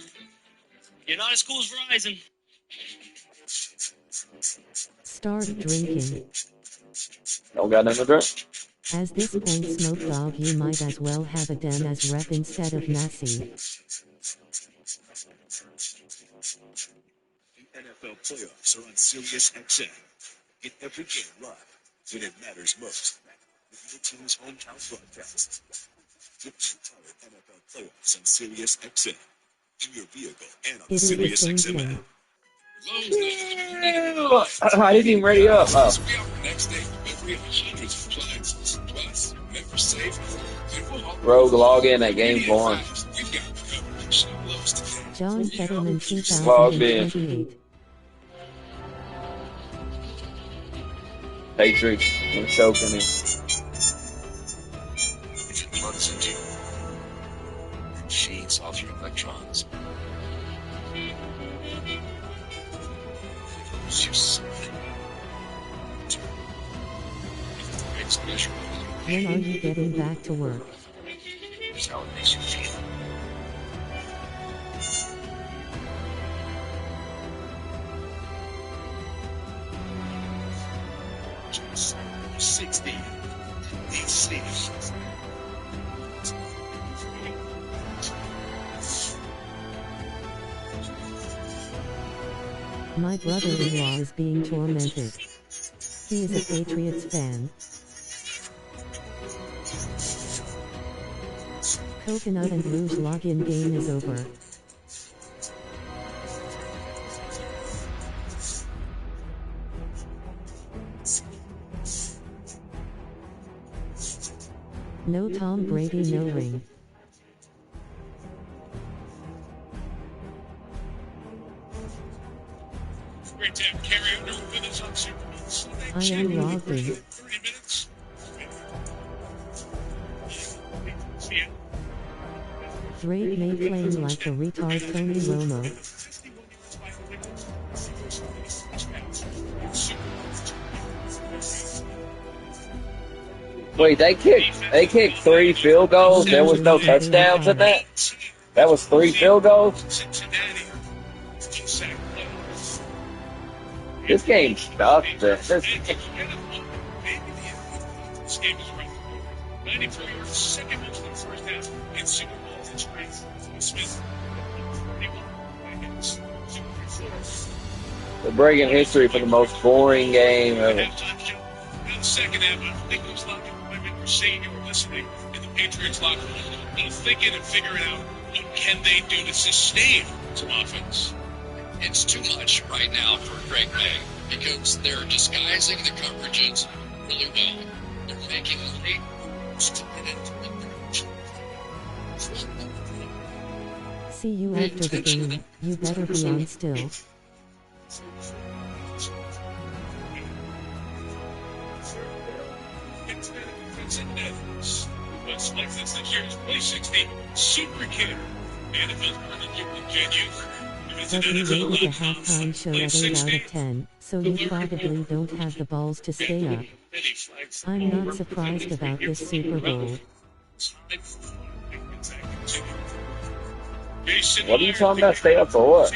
You're not as cool as Verizon. Start drinking. Don't got nothing to drink. At this point, Smoke Dog, you might as well have a Dem as rep instead of Massey. The NFL playoffs are on Sirius XM. Get every game live when it matters most. With your team's hometown broadcast. Watch the entire NFL playoffs on Sirius XM. In your vehicle and on It is the Sirius same XM thing. app. I didn't even ready up. Oh. Next day, delivery of hundreds of appliances. Plus, member safe. Rogue log in at Game Born. John Fetterman Logged in. 2028. Patriots. I'm choking him. If it plugs into you, it feeds off your electrons. It gives you something. It's measurable. When are you getting back to work? Here's how it makes you feel. 60. DC. My brother-in-law is being tormented. He is a Patriots fan. Coconut and Rouge login game is over. No Tom Brady, no ring. Great to have Carrie Underwood with us on Super Bowl Sunday. I am logged in. 30 minutes. See ya. Drake may claim like a retard Tony Romo. Wait, they kicked 3 field goals. There was no touchdowns in that. That was 3 field goals. This game stuck. This game is right. 94 yards, second most in the first half in Super Bowl history. Smith, 41 against Super Bowl. They're breaking history for the most boring game ever. Now the second half, I think it was a lot of women were saying you were listening in the Patriots locker room, thinking and figuring out what can they do to sustain some offense. It's too much right now for Greg May because they're disguising the coverages really well. They're making late moves to get into the See you after the game. You better be on still. but selected this year's 2016 Super Kid. And if it's going to continue, But you rated the halftime show at 8 out of 10, so you probably don't have the balls to stay up. I'm not surprised about this Super Bowl. What are you talking about? Stay up for what?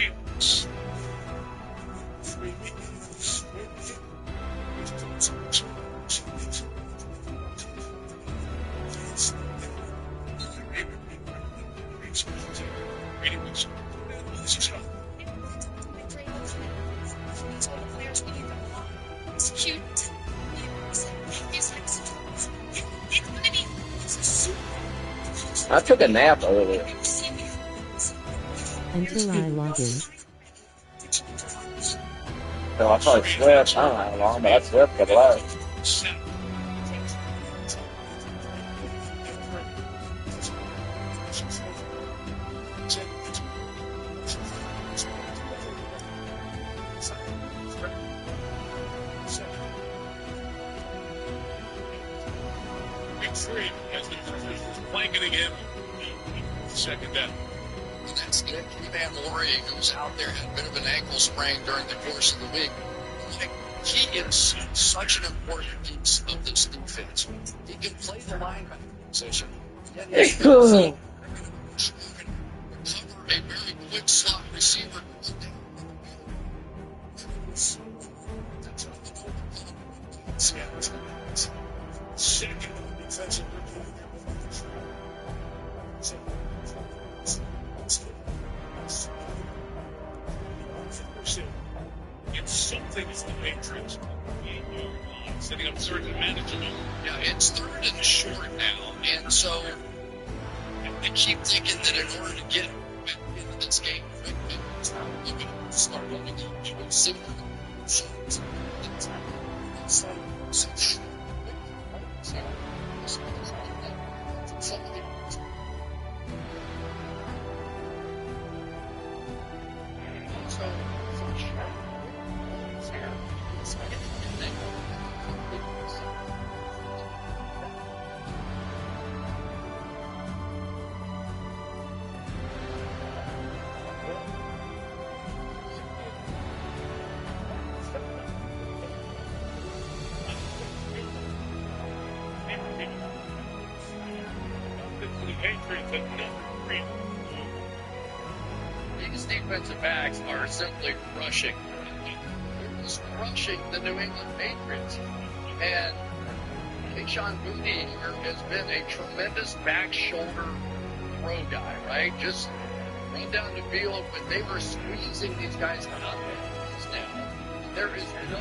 I took a nap earlier. Until I log in. So I probably slept, I don't know how long, but I slept for the last. Blanket again. Second down. That's it. Evan Laurie, who's out there, had a bit of an ankle sprain during the course of the week. He is such an important piece of this defense. He can play the linebacker position. It's cool. Cover a very quick slot receiver. Second defensive it's something as the Patriots setting up third and management. Yeah, it's third and short now, and so I keep thinking that in order to get into this game, you can start running simple shots. These defensive backs are simply crushing. They're just crushing the New England Patriots. And Kayshon Boutte here has been a tremendous back shoulder throw guy, right? Just run down the field, but they were squeezing these guys out there now. There is no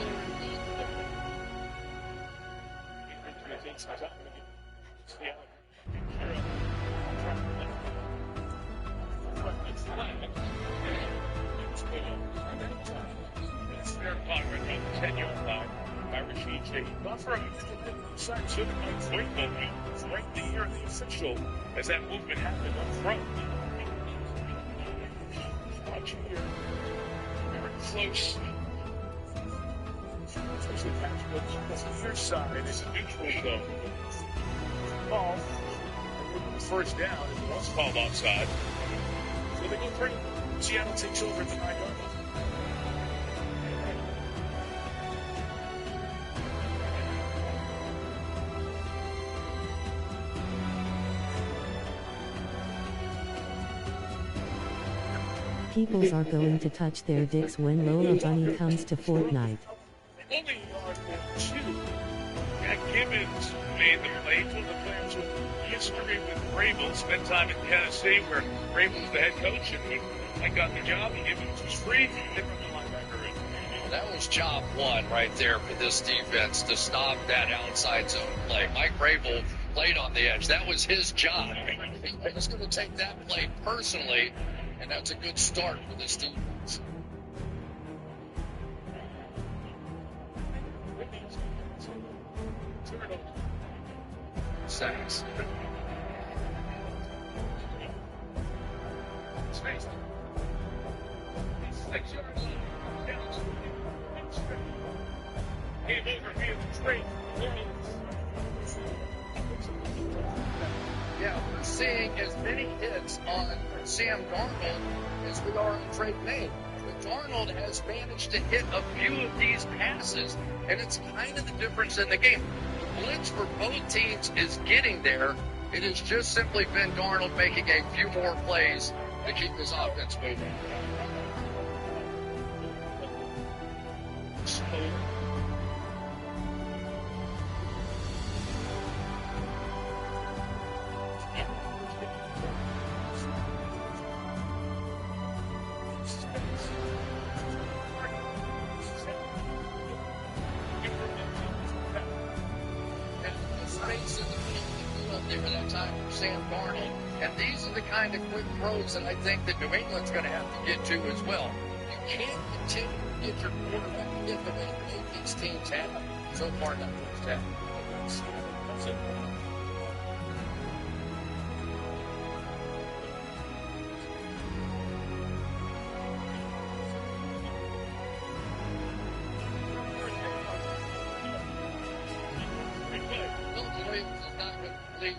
right there, the official, as that movement happened up front. Watch here. Very close. Especially that's the near side is a neutral zone. Ball. First down is once called offside. So they go three. Seattle takes over at the 9-yard line. Peoples are going to touch their dicks when Lola Bunny comes to Fortnite. Only yard for two. Jack Gibbons made the play. Told the players with history with Vrabel. Spent time in Tennessee where Vrabel was the head coach, and when I got the job, Gibbons was free. They brought the linebacker in. That was job one right there for this defense to stop that outside zone play. Mike Vrabel played on the edge. That was his job. He was going to take that play personally, and that's a good start for this defense. Sacks. Game over, field straight. seeing as many hits on Sam Darnold as we are on Drake May. But Darnold has managed to hit a few of these passes, and it's kind of the difference in the game. The blitz for both teams is getting there. It has just simply been Darnold making a few more plays to keep his offense moving. Sam Darnold, and these are the kind of quick throws that I think that New England's going to have to get to as well. You can't continue to get your quarterback hit the way both these teams have so far in that first half. That's it.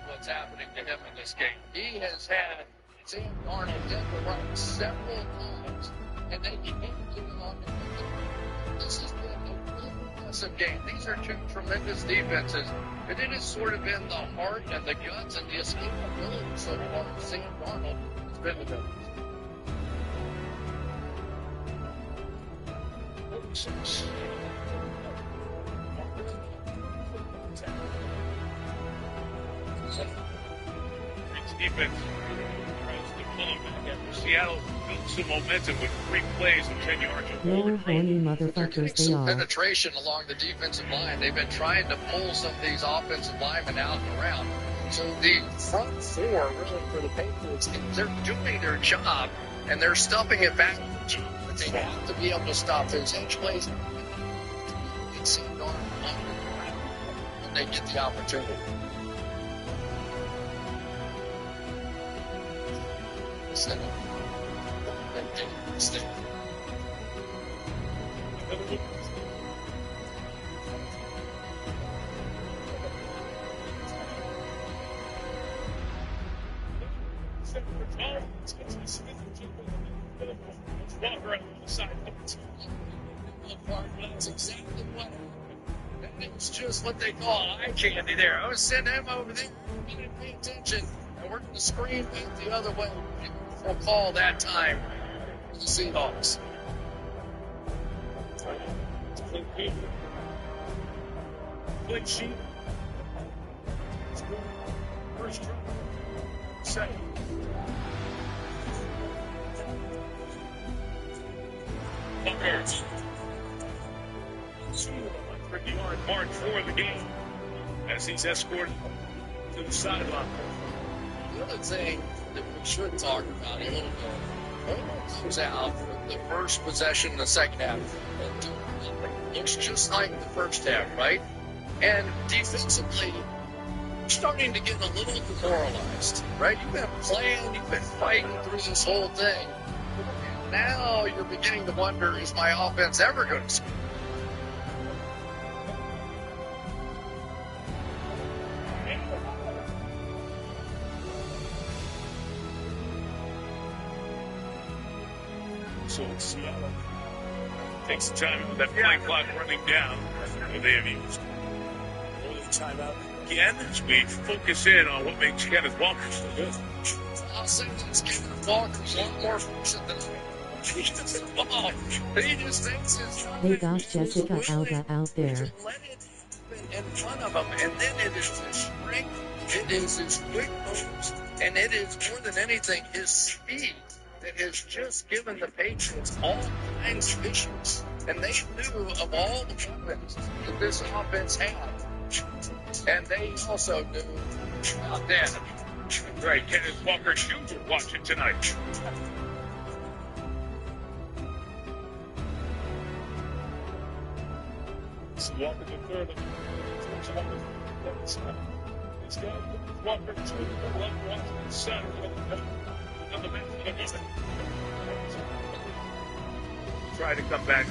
What's happening to him in this game. He has had Sam Darnold in the right several times, and they can't get it on him. This has been a really impressive game. These are two tremendous defenses, but it has sort of been the heart and the guts and the escapability so far. Sam Darnold has been the difference. Defense tries to pull him back after Seattle built some momentum with 3 plays and 10 yards. Lower horny motherfuckers they Some are. penetration along the defensive line. They've been trying to pull some of these offensive linemen out and around. So the front four, really, for the Patriots, they're doing their job, and they're stuffing it back. But they have to be able to stop those edge plays. It's when they get the opportunity. Stay. That's exactly what. It's just what they call eye candy there. I was sending him over there. He didn't pay attention, and we're going to scream back the other way. We'll call that time for the Seahawks. Quick sheet. First try. Second. Buckeyes. 150-yard mark for the game as he's escorted to the sideline. The other thing that we should talk about a little bit, Romo comes out for the first possession in the second half. Looks just like the first half, right? And defensively, you're starting to get a little demoralized, right? You've been playing, you've been fighting through this whole thing. And now you're beginning to wonder, is my offense ever going to score? So Seattle takes the time with that play clock running down that they have used. Early timeout again as we focus in on what makes Kenneth Walker so good. I'll say this, Kenneth Walker's a lot more efficient than he just involved. He just thinks his job. They got Jessica Alba out there. Let it happen in front of him, and then it is his strength, it is his quick moves, and it is more than anything his speed that has just given the Patriots all kinds of issues. And they knew of all the weapons that this offense had. And they also knew about that. Right, Kenneth Walker Jr. watching tonight. So Walker the third. This guy, Walker Jr. left Washington center. Try to come back.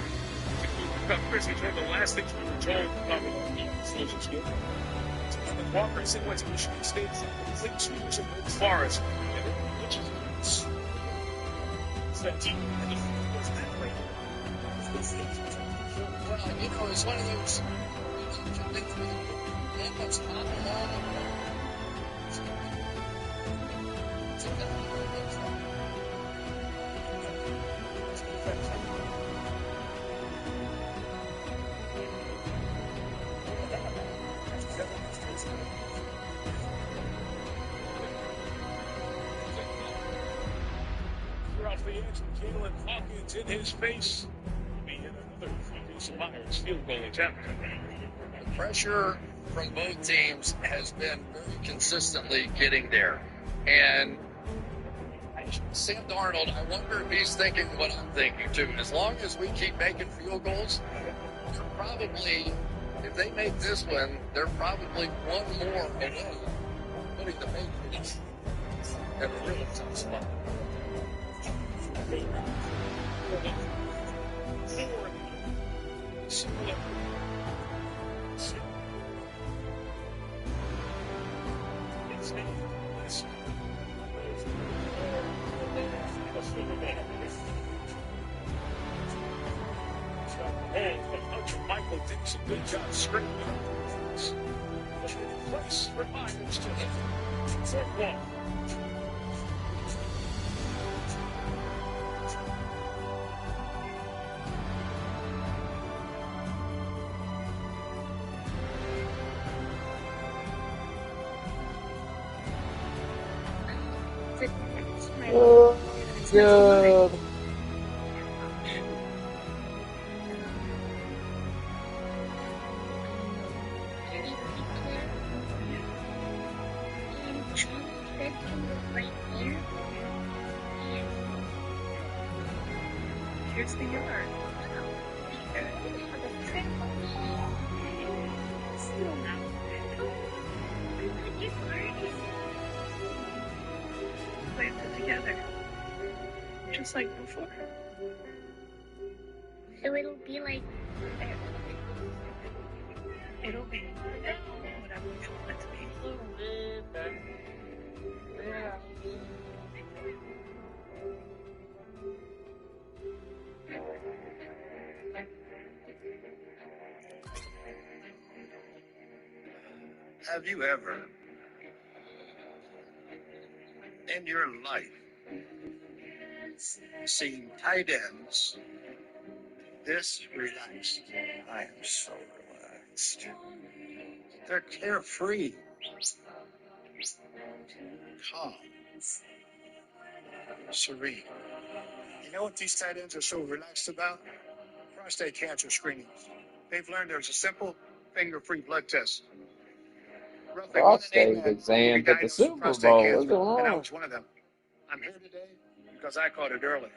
Chris, he's one of the last things we were told about the game. Walker is in West Michigan State. Complete sweepers in Wake Forest. And then which is 17. Well, you know, it's one of those. That's not off the edge, Jalen Hawkins in his face. Be in another Jason Myers field goal attempt. The pressure from both teams has been very consistently getting there. And Sam Darnold, I wonder if he's thinking what I'm thinking too. As long as we keep making field goals, they're probably, if they make this one, they're probably one more away from putting the Patriots in a really tough spot. Michael did some good job screening place for Myers to hit. Third one. Oh, good. Here's the yard. Still now. Planted together. Just like before. So it'll be like It'll be whatever you want it to be. Have you ever, in your life, seen tight ends this relaxed? I am so relaxed. They're carefree, calm, serene. You know what these tight ends are so relaxed about? Prostate cancer screenings. They've learned there's a simple finger-free blood test. Roughly one in eight Prostate men exam will be at the diagnosed with Super prostate Bowl. cancer, What's going and I on? was one of them. I'm here today because I caught it early.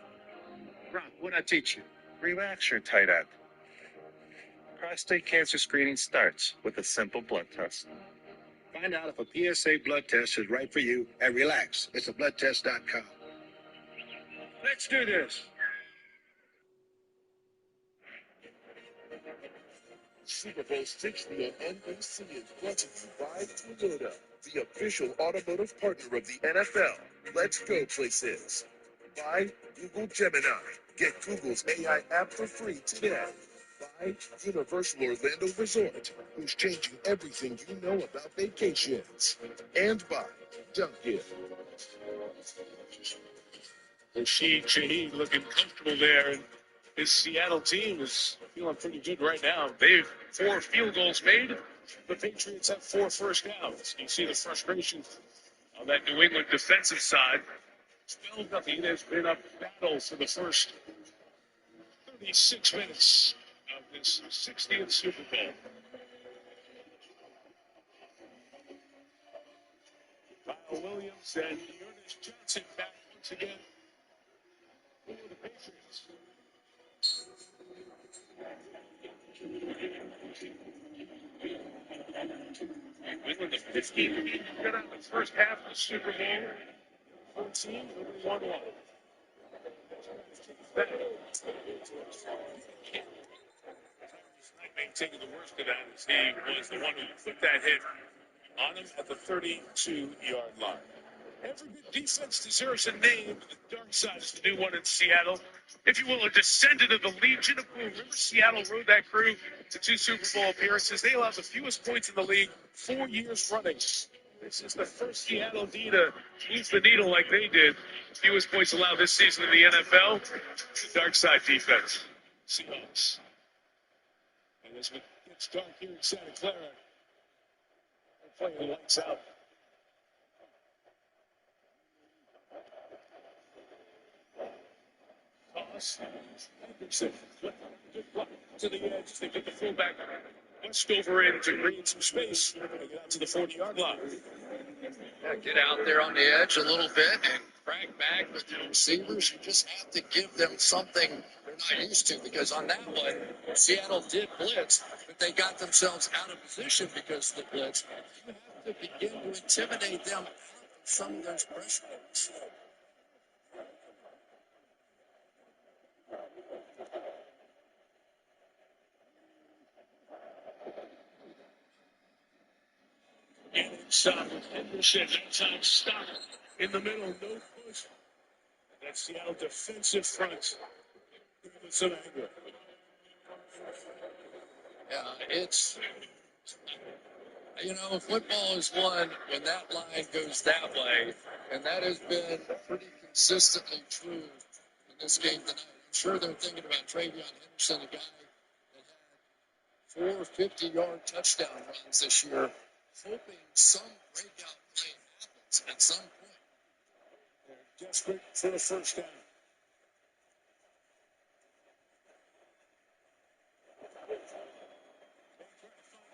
Ron, what'd I teach you? Relax your tight end. Prostate cancer screening starts with a simple blood test. Find out if a PSA blood test is right for you and relax. It's a bloodtest.com. Let's do this. Super Bowl 60 on NBC is brought to you by Toyota, the official automotive partner of the NFL. Let's go places. By Google Gemini. Get Google's AI app for free today. By Universal Orlando Resort, who's changing everything you know about vacations. And by Dunkin'. Rashid Shaheed looking comfortable there, and his Seattle team is feeling pretty good right now. They've 4 field goals made. The Patriots have 4 first downs. You see the frustration on that New England defensive side. 12-0. It has been a battle for the first 36 minutes of this 60th Super Bowl. Kyle Williams and Ernest Johnson back once again for the Patriots. New England, the 15th lead, got out the first half of the Super Bowl. 14, nobody won one. Taking the worst of that as he was the one who put that hit on him at the 32-yard line. Every good defense deserves a name. The dark side is the new one in Seattle. If you will, a descendant of the Legion of Boom. Remember, Seattle rode that crew to 2 Super Bowl appearances. They allowed the fewest points in the league 4 years running. This is the first Seattle D to move the needle like they did. Fewest points allowed this season in the NFL. The dark side defense. Seahawks. And as it gets dark here in Santa Clara, they're playing lights out. Toss. Henderson. Good block to the edge. They put the fullback Westover in to create some space. They're going to get out to the 40-yard line. Yeah, get out there on the edge a little bit and crack back with the receivers. You just have to give them something they're not used to, because on that one, Seattle did blitz, but they got themselves out of position because of the blitz. You have to begin to intimidate them out of some of those pressure points. Inside with Henderson. That time stop in the middle. No push. That Seattle defensive front. With some anger. Yeah, it's, football is won when that line goes that way, and that has been pretty consistently true in this game tonight. I'm sure they're thinking about Travion Henderson, a guy that had 4 50-yard touchdown runs this year, hoping some breakout play happens at some point. They're desperate for a first down.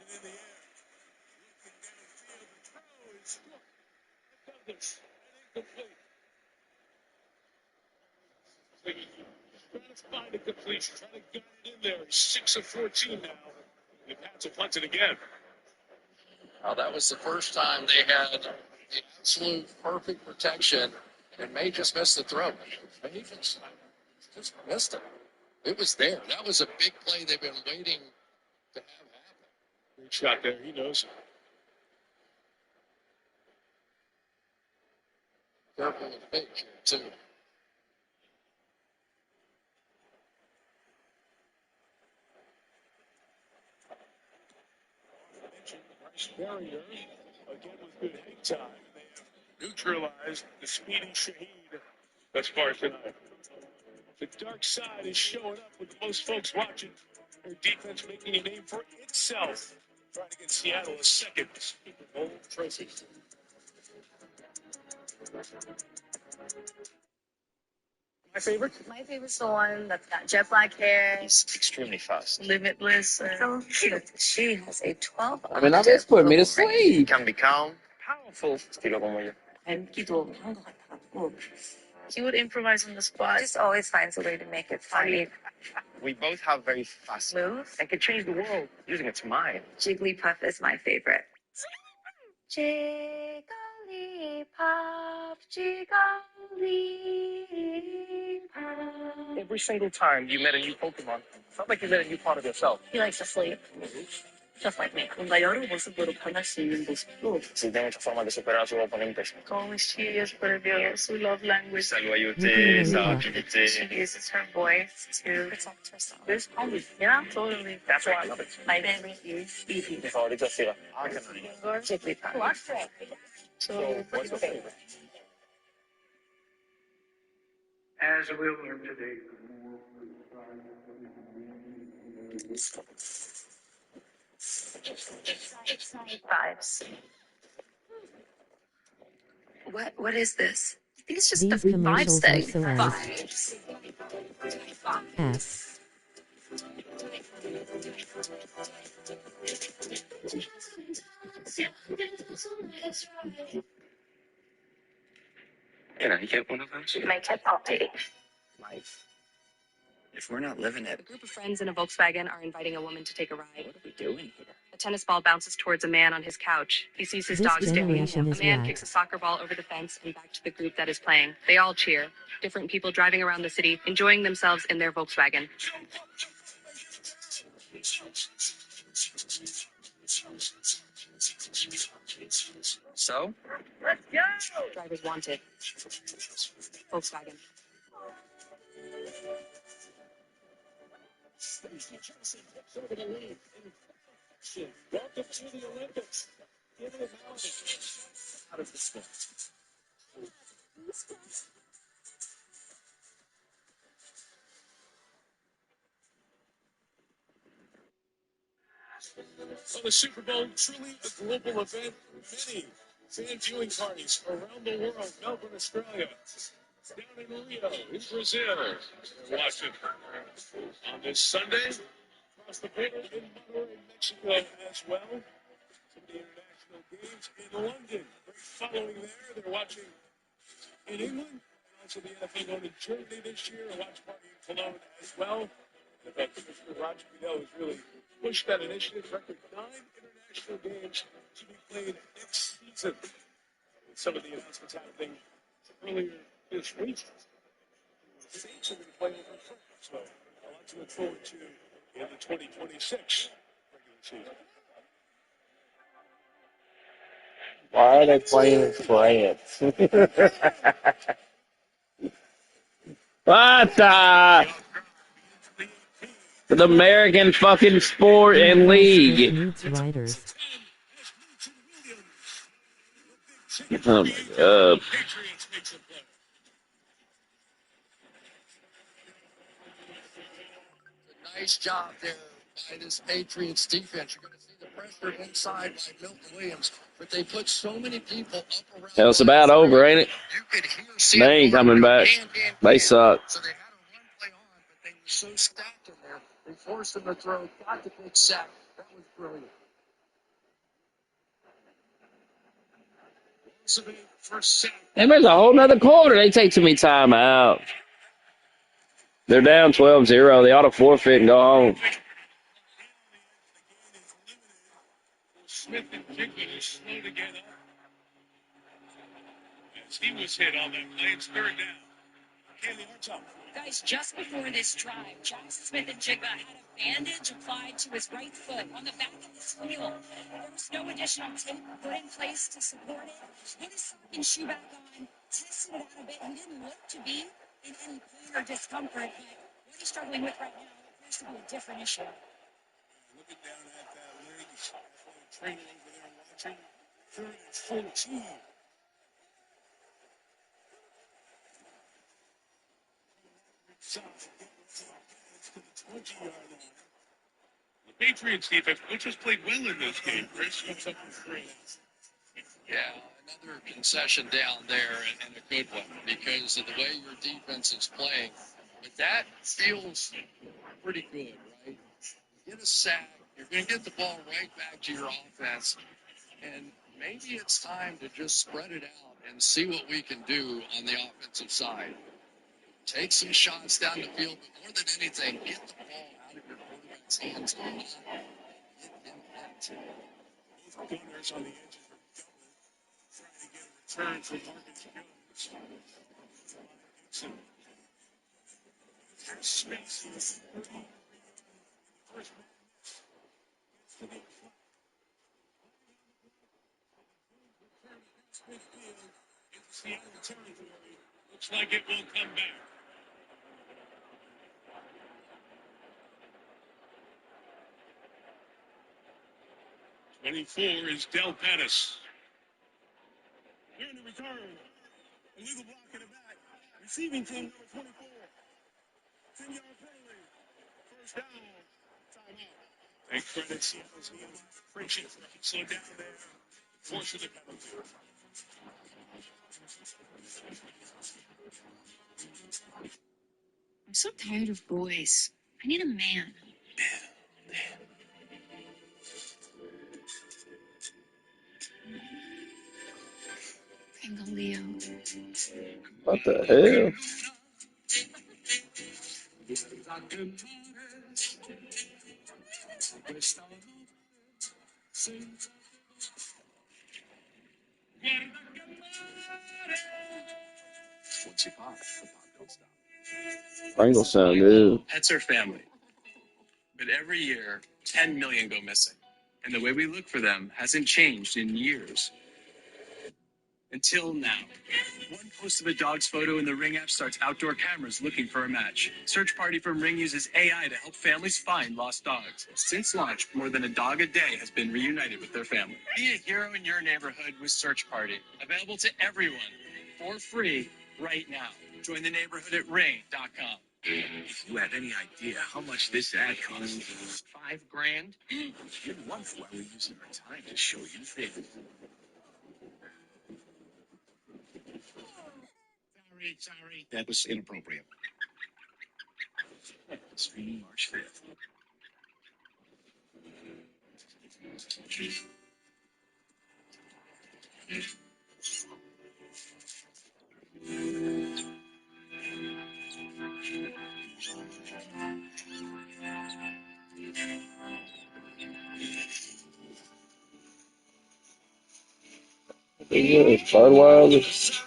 In the air. Looking downfield, the throw is Douglas. And incomplete. Trying to find a completion, trying to get it in there. 6 of 14 now. The Pats will punt it again. That was the first time they had the absolute perfect protection, and May just missed the throw. May just missed it. It was there. That was a big play they've been waiting to have happen. Great shot there. He knows it. Careful with big here, too. Nice barrier. Again with good hang time. They have neutralized the speedy Shaheed thus far tonight. The dark side is showing up with most folks watching. Their defense making a name for itself. Trying to get Seattle a second Super Bowl trophy. My favorite's the one that's got jet black hair. He's extremely fast. Limitless. So cute. She has a 12. I mean, that is putting me to sleep. Can be calm, powerful, estilo como yo. He would improvise on the spot. Just always finds a way to make it funny. We both have very fast Move. and can change the world using its mind. Jigglypuff is my favorite. Jigglypuff, Jigglypuff. Every single time you met a new Pokemon, felt like you met a new part of yourself. He likes to sleep. Just like me. 뭔가 여러 모습으로 변할 수 있는 모습도. Sí, tiene muchas formas de superar a sus oponentes. Como mischievous, perverse, we love language. Saludate, She uses her voice to protect herself. This homie, yeah, totally. That's why I love it. My favorite is Eevee. Mi favorito es Sila. Arcanine. Jigglypuff. So, what's your favorite? As we'll learn today. Vibes. What is this? I think it's just These the commercials vibes are thing. so Vibes. S. Can I get one of those? Make it poppy. Life. If we're not living it, A group of friends in a Volkswagen are inviting a woman to take a ride. what are we doing here? A tennis ball bounces towards a man on his couch. He sees his This dog staring at generation him. A is man whack. kicks a soccer ball over the fence and back to the group that is playing. They all cheer. Different people driving around the city, enjoying themselves in their Volkswagen. So? Let's go! Drivers wanted. Volkswagen. Stacey Johnson takes over the lead in action. Welcome to the Olympics. Give it a moment. Out of the sport. Well, the Super Bowl, truly a global event. Many fan viewing parties around the world. Melbourne, Australia. Down in Rio, in Brazil. We're watching on this Sunday. Across the border in Monterrey, Mexico as well. Some of the international games in London. Great following there. They're watching in England. And also the NFL going to Germany this year. A watch party in Cologne as well. NFL Commissioner Roger Goodell has really pushed that initiative. Record 9 international games to be played next season. With some of the announcements happening earlier this week. The Saints are going to play over in France. So a lot to look forward to in the 2026 regular season. Why are they playing in France? What the? The American fucking sport and league. Needs writers. Oh my god. Nice job there by this Patriots defense. You're going to see the pressure inside by Milton Williams, but they put so many people up around. Hell, it's about over, ain't it? They ain't coming back. They suck. So they had a run play on, but they were so stacked in there. They forced him to throw, got the big sack. That was brilliant. First sack. And there's a whole nother quarter. They take too many time out. They're down 12-0. They ought to forfeit and go home. Smith and Jigba slow to get up as he was hit on that play. It's third down. Kaylee Hartog. Guys, just before this drive, Jackson Smith and Jigba had a bandage applied to his right foot on the back of his heel. There was no additional tape put in place to support it. Put his sock and shoe back on, tested it out a bit. He didn't look to be in any pain or discomfort, but what he's struggling with right now appears to be a different issue. Looking down at that leg, trainer over there watching. Third and 14. The 20-yard line. The Patriots defense, which has played well in this game, Chris, comes up with 3. Yeah, another concession down there and a good one because of the way your defense is playing. But that feels pretty good, right? Get a sack. You're going to get the ball right back to your offense. And maybe it's time to just spread it out and see what we can do on the offensive side. Take some shots down the field, but more than anything, get the ball out of your quarterback's hands and not get him hit. Both gunners on the edges are trying to get a return from Marcus Jones. There's space in the 30. First it's Seattle territory. Looks like it will come back. '24 is Del Pettis. Here in the return. Illegal block in the back. Receiving team number 24. 10-yard penalty. First down. Timeout. And credit Seattle's game. Appreciate it. Slow down there. Forcing the penalty. I'm so tired of boys. I need a man. Leo. What the hell? Once you pop, the pop don't stop. Pringle sound good. Pets are family. But every year, 10 million go missing. And the way we look for them hasn't changed in years. Until now. One post of a dog's photo in the Ring app starts outdoor cameras looking for a match. Search Party from Ring uses AI to help families find lost dogs. Since launch, more than a dog a day has been reunited with their family. Be a hero in your neighborhood with Search Party. Available to everyone for free right now. Join the neighborhood at ring.com. If you have any idea how much this ad costs, $5,000. you're wonderful. Why we're using our time to show you things. Sorry. That was inappropriate. Streaming March 5th. Yeah, Budweiser.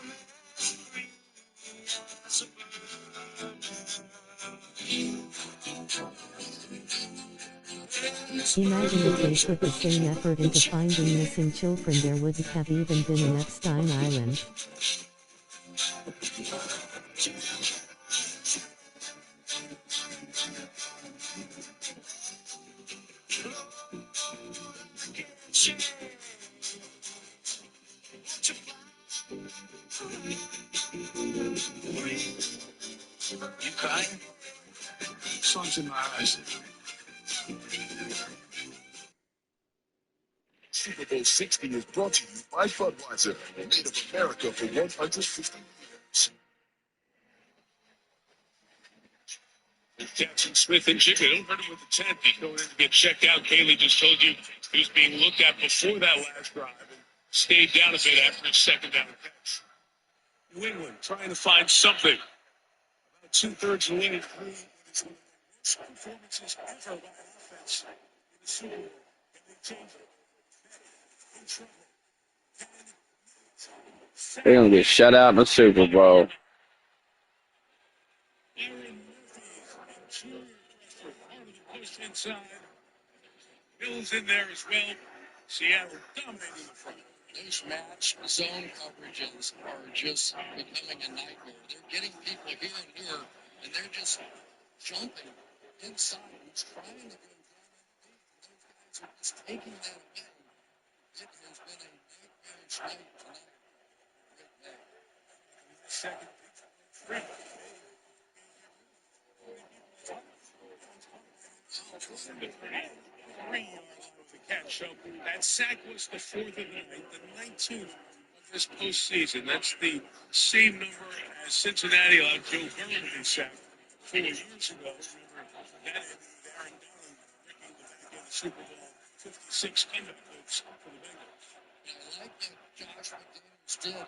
Imagine if they put the same effort into finding missing children, there wouldn't have even been an Epstein Island. You crying? Sun's in my eyes. Super Bowl 60 is brought to you by Budweiser, made of America for 150 years. Jackson Smith and Jigga. Don't hurt him with the 10th. He's going in to get checked out. Kaylee just told you he was being looked at before that last drive and stayed down a bit after his second down catch. New England trying to find something. About 2/3 of the inning through. It is one of the worst performances ever by an offense in the Super Bowl. And they change it. In trouble. They're gonna get shut out in the Super Bowl. Inside. Bill's in there as well. Seattle dominating the front. Those match zone coverages are just becoming a nightmare. They're getting people here and here, and they're just jumping inside. He's trying to go down underneath, and those guys are just taking that away. It has been a nightmarish night tonight. Second, three. Catch up. That sack was the 4th of the night, the 19th of this postseason. That's the same number as Cincinnati allowed Joe Burrow to be sacked 4 years ago. Remember, that ended with Aaron Donald breaking the back of the Super Bowl 56 comeback hopes for the Bengals. I like that Josh McDaniels did, and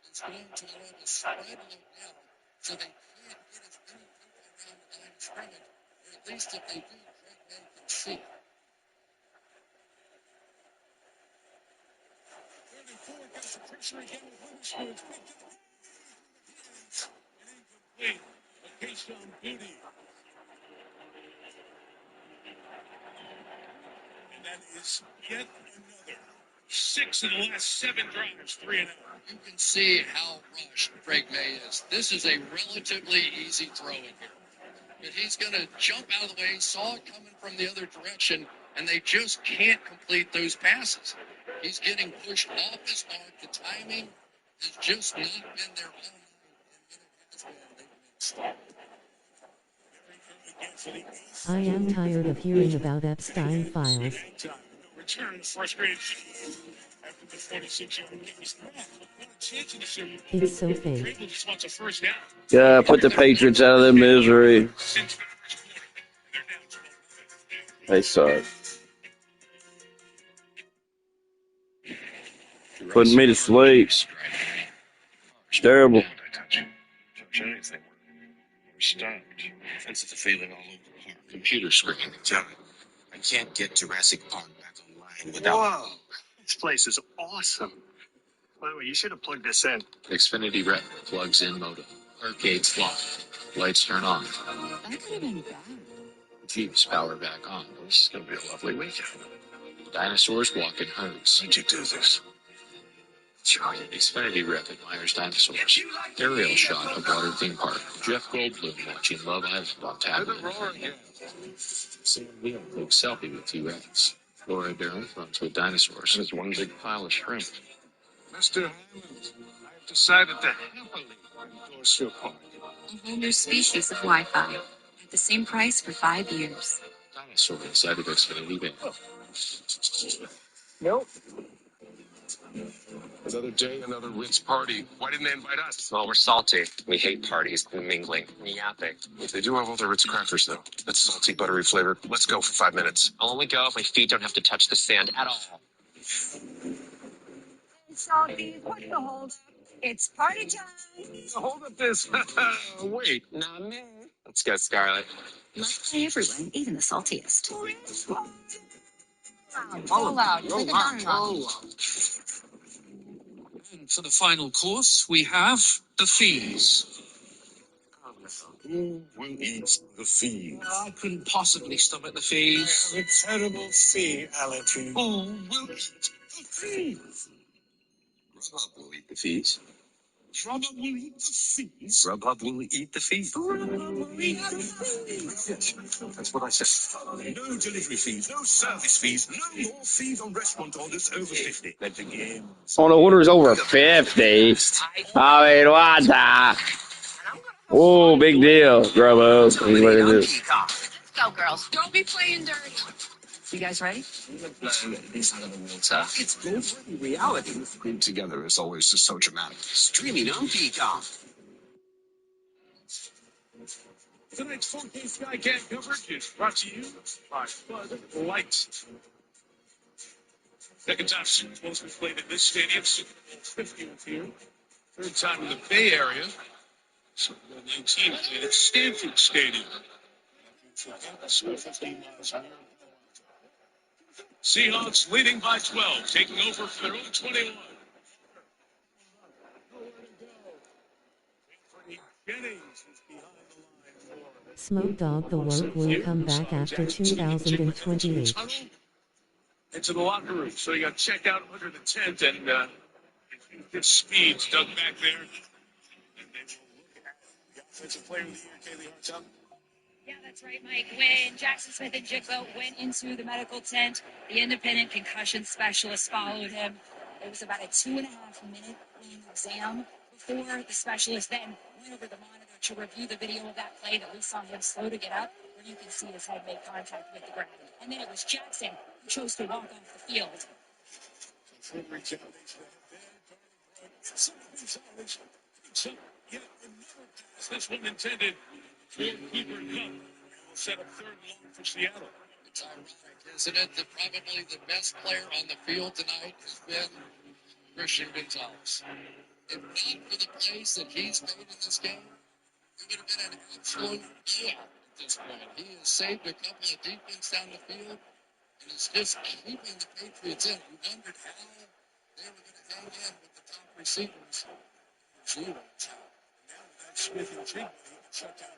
he is going to let a spread look now, so they can't get as many people around the line of scrimmage, or at least if they do, Drake May can see. Gets the pressure again with Witherspoon. Incomplete. Kayshon Boutte. And that is yet another 6 of the last 7 drives, 3 and out. You can see how rushed Drake May is. This is a relatively easy throw in here. But he's going to jump out of the way. He saw it coming from the other direction, and they just can't complete those passes. He's getting pushed off his mark. The timing has just not been there all night. I am tired of hearing about Epstein files. Return first grade after the 46-yard game. It's so fake. Just wants a first down. Yeah, put the Patriots out of their misery. They suck. Putting me to sleep. It's terrible. Touch anything. We're stopped. Fences are failing all over the park. Computer screen. Tell me, I can't get Jurassic Park back online without. Whoa, this place is awesome. By the way, you should have plugged this in. Xfinity Retina plugs in modem. Arcade's locked. Lights turn on. That could have been bad. Jeep's power back on. This is going to be a lovely weekend. Dinosaurs walk in herds. Why'd you do this? Xfinity Rep admires dinosaurs. Aerial shot of water theme park. Jeff Goldblum watching Love Island on tablet. Sam Neill takes selfie with T-Rex. Laura Dern runs with dinosaurs. There's one big pile of shrimp. Mr. Hammond, I've decided to happily endorse your park. A whole new species of Wi-Fi at the same price for 5 years. Dinosaur inside of Xfinity Van. Nope. Another day, another Ritz party. Why didn't they invite us? Well, we're salty. We hate parties and mingling and yapping. They do have all the Ritz crackers, though. That salty, buttery flavor. Let's go for 5 minutes. I'll only go if my feet don't have to touch the sand at all. Salty, what's the hold? It's party time. Hold up this. Wait. Not me. Let's go, Scarlett. Let's play everyone, even the saltiest. All loud. Take it down. And for the final course, we have the fees. Who will eat the fees? I couldn't possibly stomach the fees. A terrible fee, Aladdin. Who will eat the fees? Grubhub will eat the fees. Grubhub will eat the fees. Grubhub will eat the fees. Grubhub will eat the fees. Yes, that's what I said. No delivery fees, no service fees, no more fees on restaurant orders over 50. Let the game. On the orders over 50. I mean, what the? Oh, big deal, Grubhub. Look at this. Let's go, girls. Don't be playing dirty. You guys ready? This out of the water. It's good reality. Glued together is always just so dramatic. Streaming on Peacock. Tonight's 4K Skycam coverage is brought to you by Bud Light. Second time Super Bowl's been played at this stadium. Super Bowl 50 was here. Third time in the Bay Area. Super Bowl 19 played at Stanford Stadium. 15 miles from here. Seahawks leading by 12, taking over for their own 21. Smoke Dog The Work will come back after 2028. Into the locker room, so you got checked out under the tent, and good speeds dug back there. And then we'll look at the offensive player of the year, Kaylee Hartel. Yeah, that's right, Mike. When Jackson Smith and Jigbo went into the medical tent, the independent concussion specialist followed him. It was about a 2.5-minute long exam before the specialist then went over the monitor to review the video of that play that we saw him slow to get up, where you can see his head make contact with the ground. And then it was Jackson who chose to walk off the field. This one intended for Cooper Kupp. Will set up third and long for Seattle. It's ironic, isn't it, that probably the best player on the field tonight has been Christian Gonzalez. If not for the plays that he's made in this game, it would have been an absolute blowout at this point. He has saved a couple of defense down the field and is just keeping the Patriots in. We wondered how they were going to hang in with the top receivers. Zero. Now that Smith and Jigbo shut down.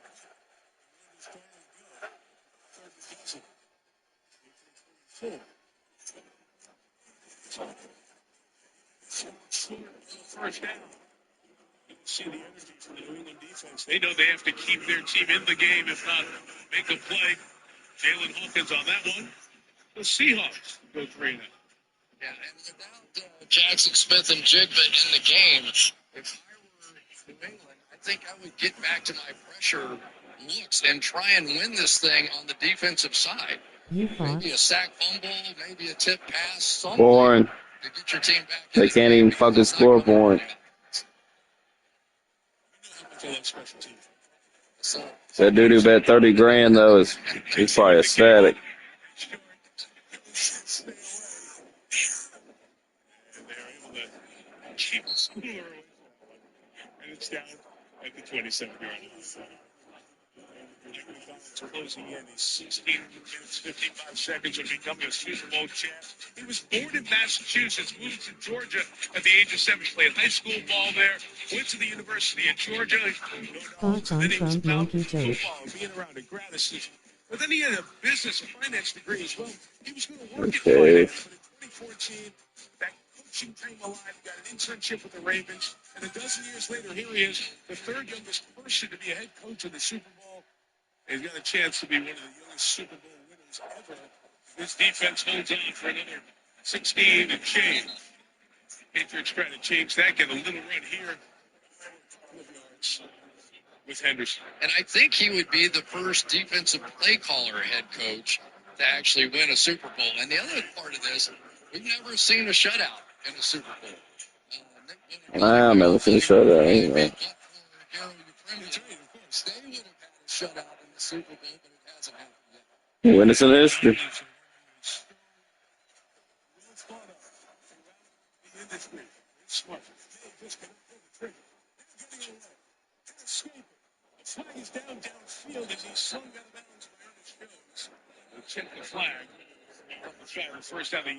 First down. You can see the energy from the New England defense. They know they have to keep their team in the game, if not make a play. Jalen Hawkins on that one. The Seahawks go 3-0. Yeah, and without Jackson Smith and Jigba in the game, if I were New England, I think I would get back to my pressure looks and try and win this thing on the defensive side. Maybe a sack fumble, maybe a tip pass, something Boring. to get your team back. They can't even fucking score for him. That dude who bet 30 grand though he's probably ecstatic. Keep the score. And it's down at the 27-yard line. Closing in, he's 16 minutes, 55 seconds of becoming a Super Bowl champ. He was born in Massachusetts, moved to Georgia at the age of 7, played high school ball there, went to the University of Georgia. Thoughts on Trump monkey joke? Being around a Gratitude. But then he had a business and finance degree as well. He was going to work in Okay. finance, but in 2014, that coaching came alive. He got an internship with the Ravens, and a dozen years later, here he is, the third youngest person to be a head coach of the Super Bowl. And he's got a chance to be one of the youngest Super Bowl winners ever. This defense holds on for another 16 and change. Patriots trying to change that, get a little run here. 12 yards with Henderson. And I think he would be the first defensive play caller head coach to actually win a Super Bowl. And the other part of this, we've never seen a shutout in a Super Bowl. I've never seen a shutout anyway. They would have had a shutout in the Super Bowl, but it hasn't happened yet. Winners in history. Smart. The flag is downfield as he's swung out of bounds by Ernest Jones. We'll check the flag. Shy of the first down. The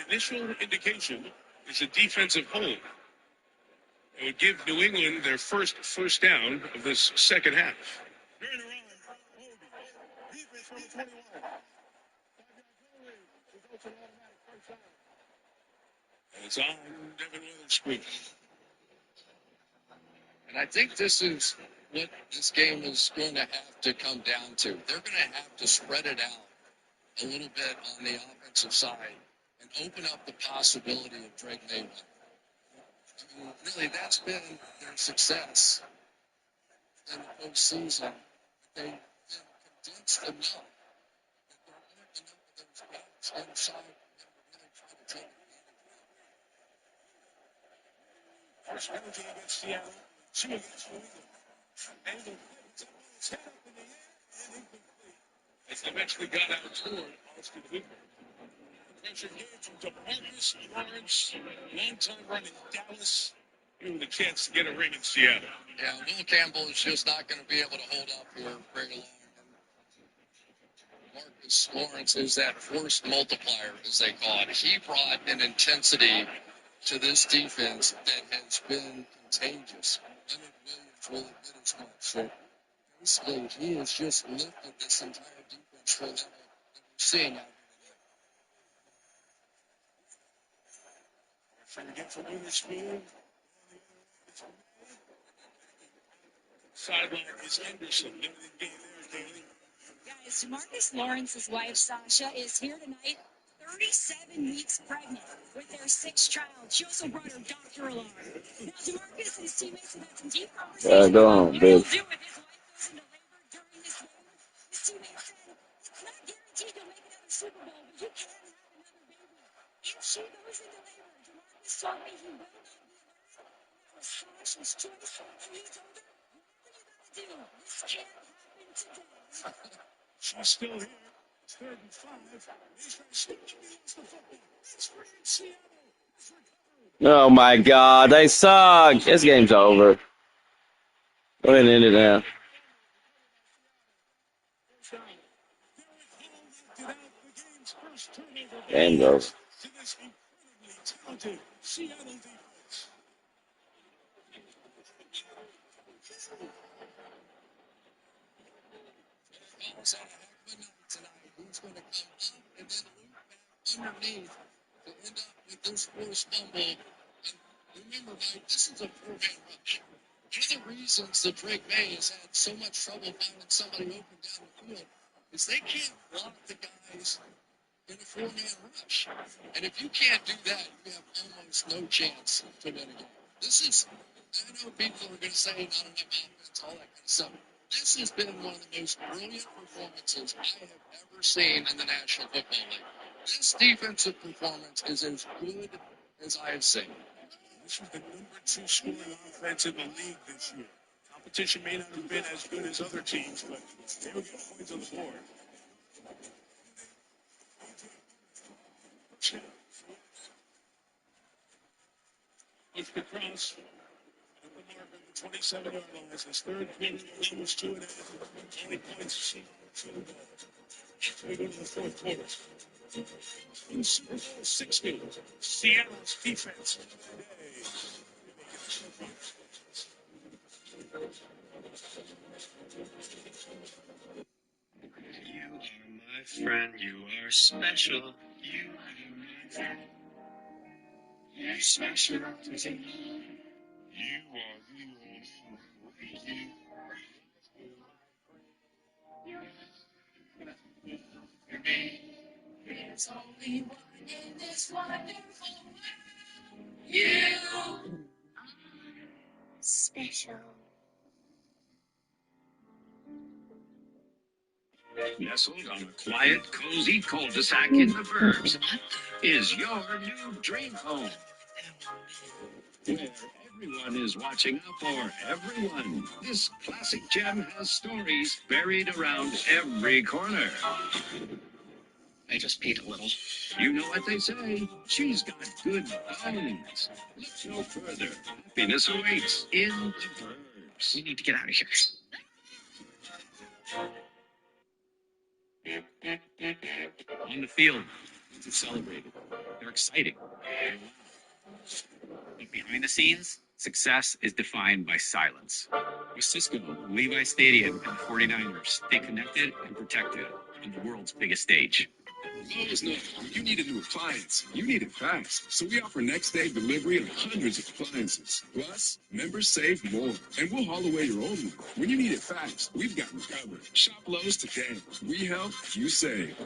initial indication is a defensive hold. It would give New England their first down of this second half. During the run, defense number 21. 5-yard results in automatic first down. And it's on Devin Witherspoon. And I think this is what this game is going to have to come down to. They're going to have to spread it out a little bit on the offensive side and open up the possibility of Drake May. I mean, really, that's been their success in the postseason. They've been condensed enough that there aren't enough of those guys inside that are really trying to take advantage. First penalty against Seattle, 2 against New England. Angle his head up in the air and incomplete. It's eventually got out toward Austin Hooper. Pressure here from DeMarcus Lawrence, long-time run in Dallas. Give him the chance to get a ring in Seattle. Yeah, Will Campbell is just not going to be able to hold up here very long. Marcus Lawrence is that force multiplier, as they call it. He brought an intensity to this defense that has been contagious. Leonard Williams will admit as much. So basically, he has just lifted this entire defense to a level that we're seeing out here today. Again for Witherspoon. Sideline is Henderson. Guys, DeMarcus Lawrence's wife, Sasha, is here tonight, 37 weeks pregnant with their 6th child. She also brought her doctor along. Now, DeMarcus and his teammates have had some deep conversations Go about on, what he'll bitch. do if his wife goes into labor during this game. His teammates said, it's not guaranteed you'll make it out of Super Bowl, but you can have another baby. If she goes into labor, DeMarcus told me he will not be alerted. That was Sasha's choice, and he told her, whatever you gotta do, this can't happen today. She's still here. It's 3rd and 5. He's trying to stick against the football. It's free in Seattle. It's recovered. Oh my God, they suck. This game's over. Go ahead and end it now. Game goes. To this incredibly talented Seattle defense. tonight. He's going to come up and then loop back underneath to end up with this forced fumble. And remember, Mike, this is a 4-man rush. One of the reasons that Drake May has had so much trouble finding somebody open down the field is they can't block the guys in a 4-man rush. And if you can't do that, you have almost no chance to win a game. This is, I know people are going to say not enough offense, all that kind of stuff. This has been one of the most brilliant performances I have ever seen in the National Football League. This defensive performance is as good as I have seen. This was the number 2 scoring offense in the league this year. Competition may not have been as good as other teams, but they were getting points on the board. Push the cross at the mark of the 27-yard line. It's his 3rd quarter, almost 2.5. Only points to the ball. So we go to the 4th quarter. In Super Bowl 60, Seattle's defense today. friend. You are special. You are my friend. You're special to me. You are the only one like you. There's only one in this wonderful world. You are special. Nestled on a quiet, cozy cul-de-sac in the burbs is your new dream home. Where everyone is watching out for everyone. This classic gem has stories buried around every corner. I just peed a little. You know what they say? She's got good bones. Look no further. Happiness awaits in the burbs. We need to get out of here. On the field, it's celebrated. They're exciting. But behind the scenes, success is defined by silence. With Cisco, Levi Stadium, and the 49ers, stay connected and protected on the world's biggest stage. Lowe's knows when you need a new appliance, you need it fast. So we offer next day delivery on hundreds of appliances. Plus, members save more. And we'll haul away your old one. When you need it fast, we've got you covered. Shop Lowe's today. We help, you save.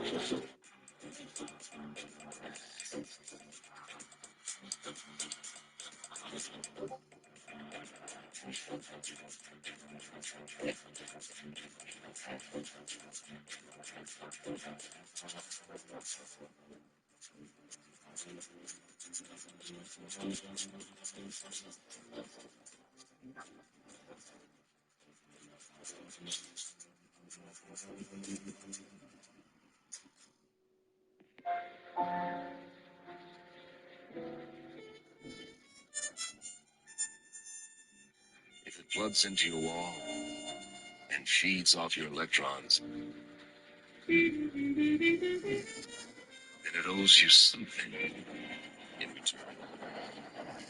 If it plugs into your wall and feeds off your electrons, then it owes you something in return.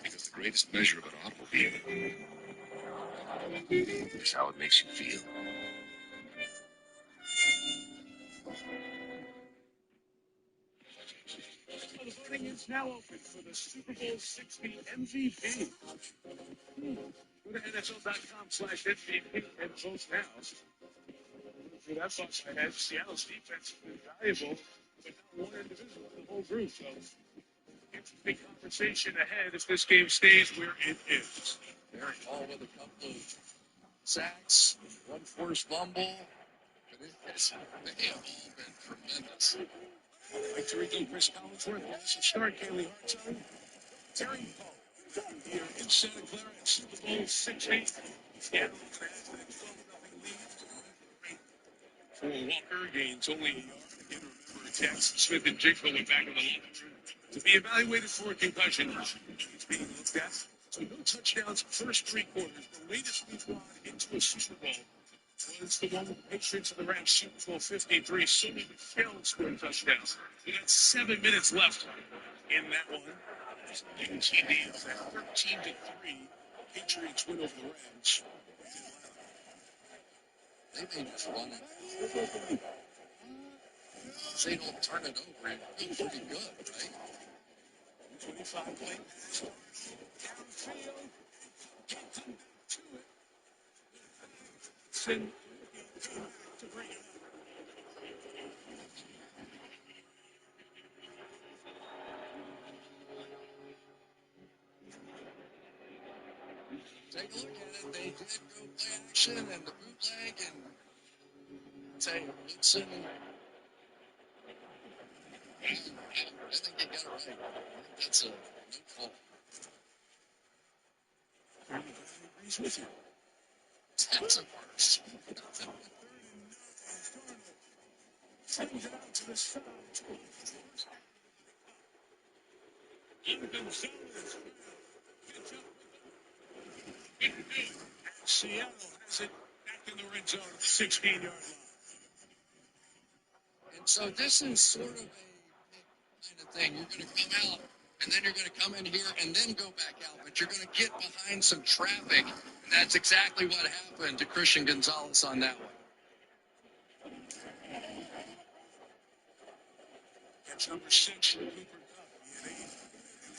Because the greatest measure of an automobile is how it makes you feel. Well, the voting is now open for the Super Bowl 60 MVP. Go to NFL.com/MVP and vote now. For that thoughts I had, Seattle's defense has been valuable, but not one individual, the whole group. So it's a big conversation ahead if this game stays where it is. Derek Hall with a couple of sacks, one forced fumble. But they have all been tremendous. Like Tariq Chris Collinsworth, also start Kaylee Hartzog, Terry Paul here in Santa Clara at Super Bowl 60. Seattle has that 12-0 lead. For Walker, gains only a yard. Again, remember, Jackson Smith and Jigba went back in the locker room to be evaluated for a concussion. It's being looked at. So no touchdowns first 3 quarters. The latest we've gone into a Super Bowl was the one with the Patriots and the Rams Super Bowl 53. Sonny Michel scored touchdowns. We got 7 minutes left in that one. TD is at 13-3. Patriots win over the Rams. They may just run it. If they don't turn it over, it'd be pretty good, right? 25 play pass. Downfield. Get them to it. Send to bring it. Take a look at it. They did go play action and the bootleg and say Woodson. I think they got it right. I think that's a no call. He's with you. That's a worse. Sends it out to the side. Seattle has it back in the red zone at the 16-yard line. And so this is sort of a kind of thing. You're going to come out, and then you're going to come in here, and then go back out. But you're going to get behind some traffic, and that's exactly what happened to Christian Gonzalez on that one. number 6 for Cooper Cup. He had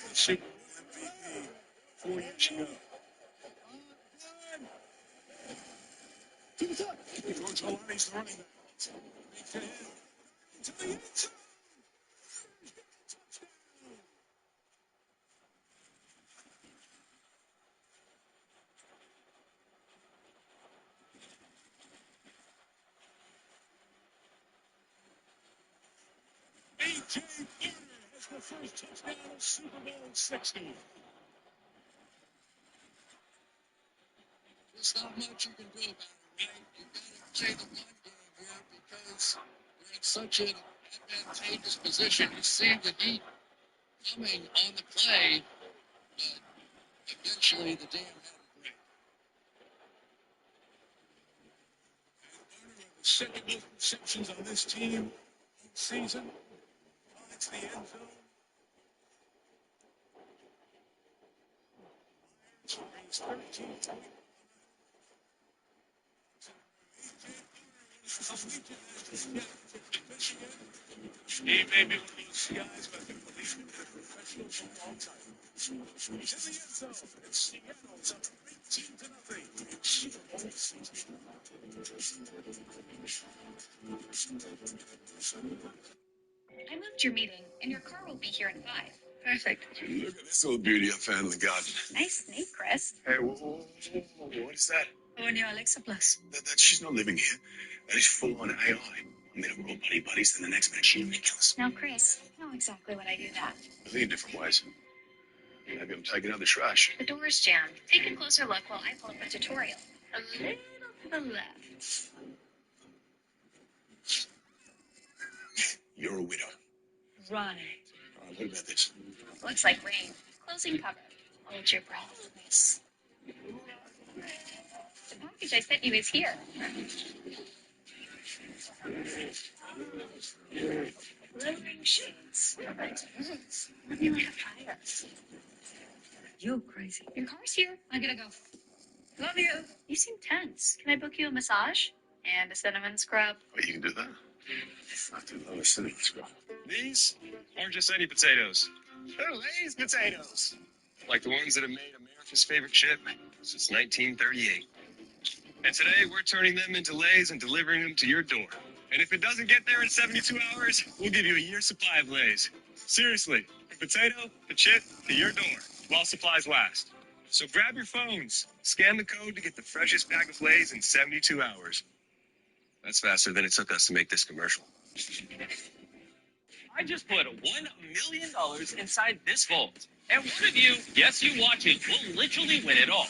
8 Super Bowl MVP 4 years ago. To the top. George Holani's the running back. Makes it in to the end zone. A.J. Porter has the first touchdown of Super Bowl 60. There's not much you can do about it, right? You've got to play the run game here because you're in such an advantageous position. You see the heat coming on the play, but eventually the dam had to break. The second most receptions on this team this season. Finds the end zone. Myers brings 13. He may be one of those guys, but I think the least professional football time. He's in the end zone. It's Seattle's up 18-0 in Super Bowl 60. I moved your meeting, and your car will be here in 5. Perfect. Look at this little beauty I found in the garden. Nice snake, Chris. Hey, whoa, what is that? Oh, and your Alexa Plus. She's not living here. That is full-on AI. I mean, we're all buddies, then the next minute she may kill us. Now, Chris, you know exactly when I do that. I think in different ways. Maybe I'm taking out the trash. The door is jammed. Take a closer look while I pull up a tutorial. A little to the left. You're a widow. Right. All right, what about this? Looks like rain. Closing cover. Hold your breath, Chris. The package I sent you is here. Glittering shades. Nothing like a fire. You're crazy. Your car's here. I gotta go. Love you. You seem tense. Can I book you a massage? And a cinnamon scrub? Wait, you can do that? I do love a cinnamon scrub. These aren't just any potatoes. They're Lay's potatoes. Like the ones that have made America's favorite chip since 1938. And today we're turning them into Lay's and delivering them to your door. And if it doesn't get there in 72 hours, we'll give you a year's supply of Lay's. Seriously, from potato to chip to your door, while supplies last. So grab your phones, scan the code to get the freshest bag of Lay's in 72 hours. That's faster than it took us to make this commercial. I just put $1 million inside this vault. And one of you, yes, you watching, will literally win it all.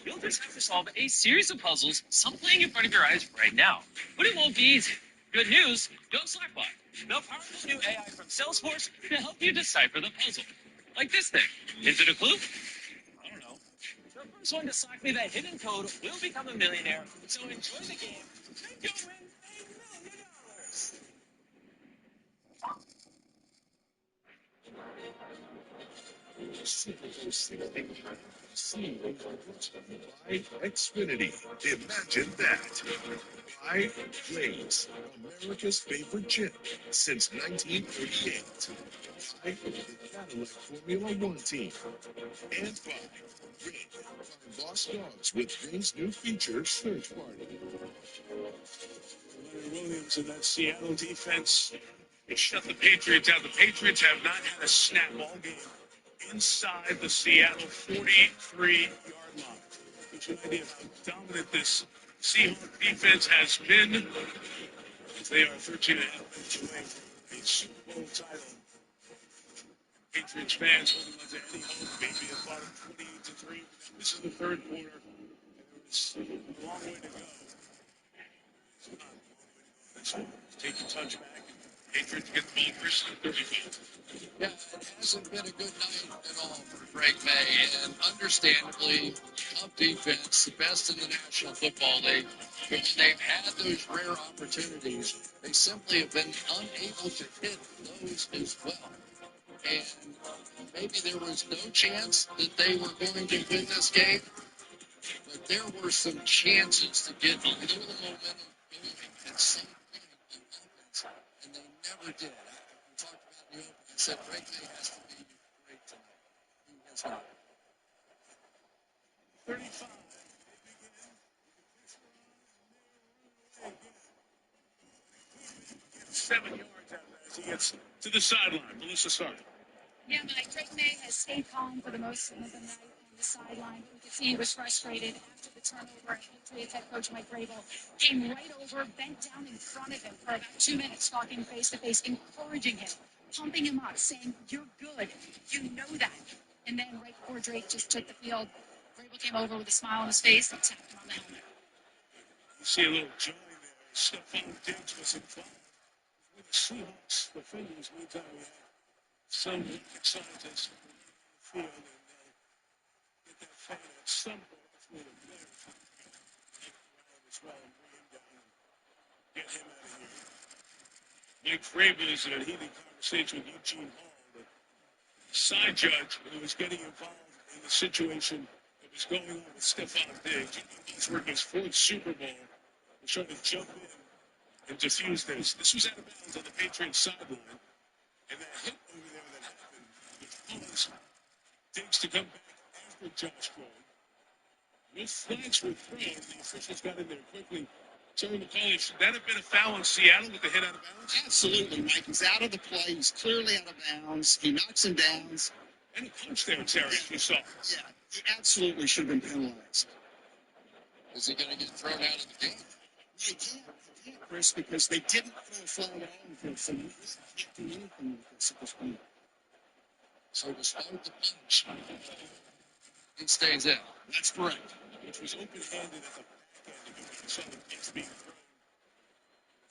You'll just have to solve a series of puzzles, some playing in front of your eyes right now. But it won't be easy. Good news, go Slackbot, the powerful new AI from Salesforce to help you decipher the puzzle. Like this thing. Is it a clue? I don't know. The first one to slack me that hidden code will become a millionaire. So enjoy the game and go win $1 million. Super Bowl 60. By Xfinity. Imagine that. By Lay's, America's favorite chip since 1938. By the Cadillac Formula One team. And by Ring. Find lost dogs with Ring's new feature, Search Party. Leonard Williams and that Seattle defense, they shut the Patriots out. The Patriots have not had a snap all game inside the Seattle 43-yard line. Gives you an idea of how dominant this Seahawks defense has been. They are 13.5 minutes away from a Super Bowl title. Patriots fans holding on to any hope, maybe a bottom 28-3. This is the third quarter, and there's a long way to go. It's not a long way to go. This one, take the touchback. Patriots get the ball first and 35. Yeah, it hasn't been a good night at all for Greg May, and understandably, tough defense, the best in the National Football League. But when they've had those rare opportunities, they simply have been unable to hit those as well. And maybe there was no chance that they were going to win this game, but there were some chances to get a little momentum moving at some point in offense, and they never did. We talked about New said Drake May has to be great tonight. He has not. 35. 7 yards out of that as he gets to the sideline. Melissa Sark. Yeah, Mike, Drake May has stayed calm for the most of the night on the sideline. You could see he was frustrated after the turnover. And Patriots head coach Mike Vrabel came right over, bent down in front of him for about 2 minutes, talking face to face, encouraging him, pumping him up, saying, "You're good. You know that." And then right before Drake just took the field, Vrabel came over with a smile on his face and tapped him on the helmet. You see a little joy there. Stephon Diggs was involved with the Seahawks defenders. Meantime, we have some scientists on the field and get that fan at some point before the players get around as well and bring him down and get him out of here. Mike Vrabel is in a heated conversation with Eugene Hall, the side judge who was getting involved in the situation that was going on with Stephon Diggs. He's working his fourth Super Bowl. He's trying to jump in and defuse this. This was out of bounds on the Patriots sideline. And that hit over there that happened, which caused Diggs to come back after Josh Gordon. No flags were thrown. The officials got in there quickly. Terry McCauley, should that have been a foul on Seattle with the hit out of bounds? Absolutely, Mike. He's out of the play. He's clearly out of bounds. He knocks him down. And a punch there, Terry, you saw. Yeah, he absolutely should have been penalized. Is he going to get thrown out of the game? They can't, Chris, because they didn't throw a flag at all for some reason. They can't do anything with this at this point. So despite the punch, he stays in. That's correct. Which was open-handed at the back end of it. You saw the kicks being thrown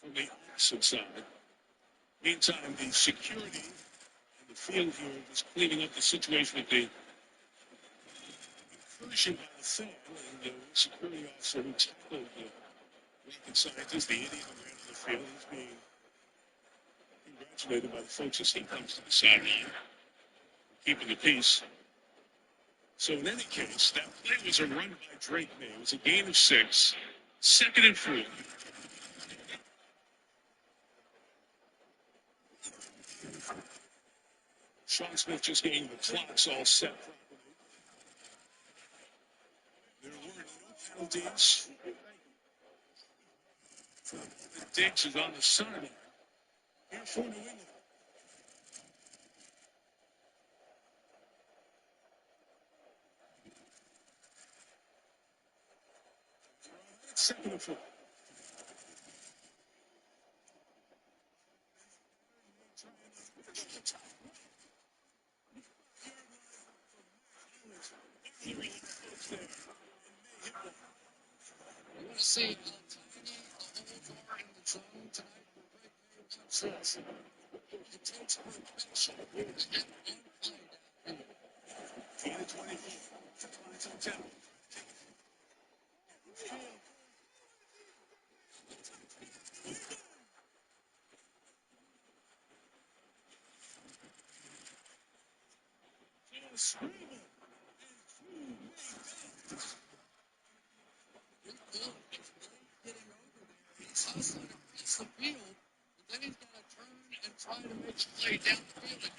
from the opposite side. Meantime, the security on the field here was cleaning up the situation with the incursion by the fan, and the security officer who tackled the rocket scientist, the idiot who ran on the field, is being congratulated by the folks as he comes to the sideline, keeping the peace. So in any case, that play was a run by Drake May. It was a gain of 6, 2nd and 4. Sean Smith just getting the clocks all set properly. There were no penalties. Diggs is on the sideline. Here for New England. Second and 4. You want to see how tiny the holes are in the zone tonight? Says it takes perfection to get one play down. 10 to 24. It's on 10. He's hustling across the field, but then he's got to turn and try to make a play down the field.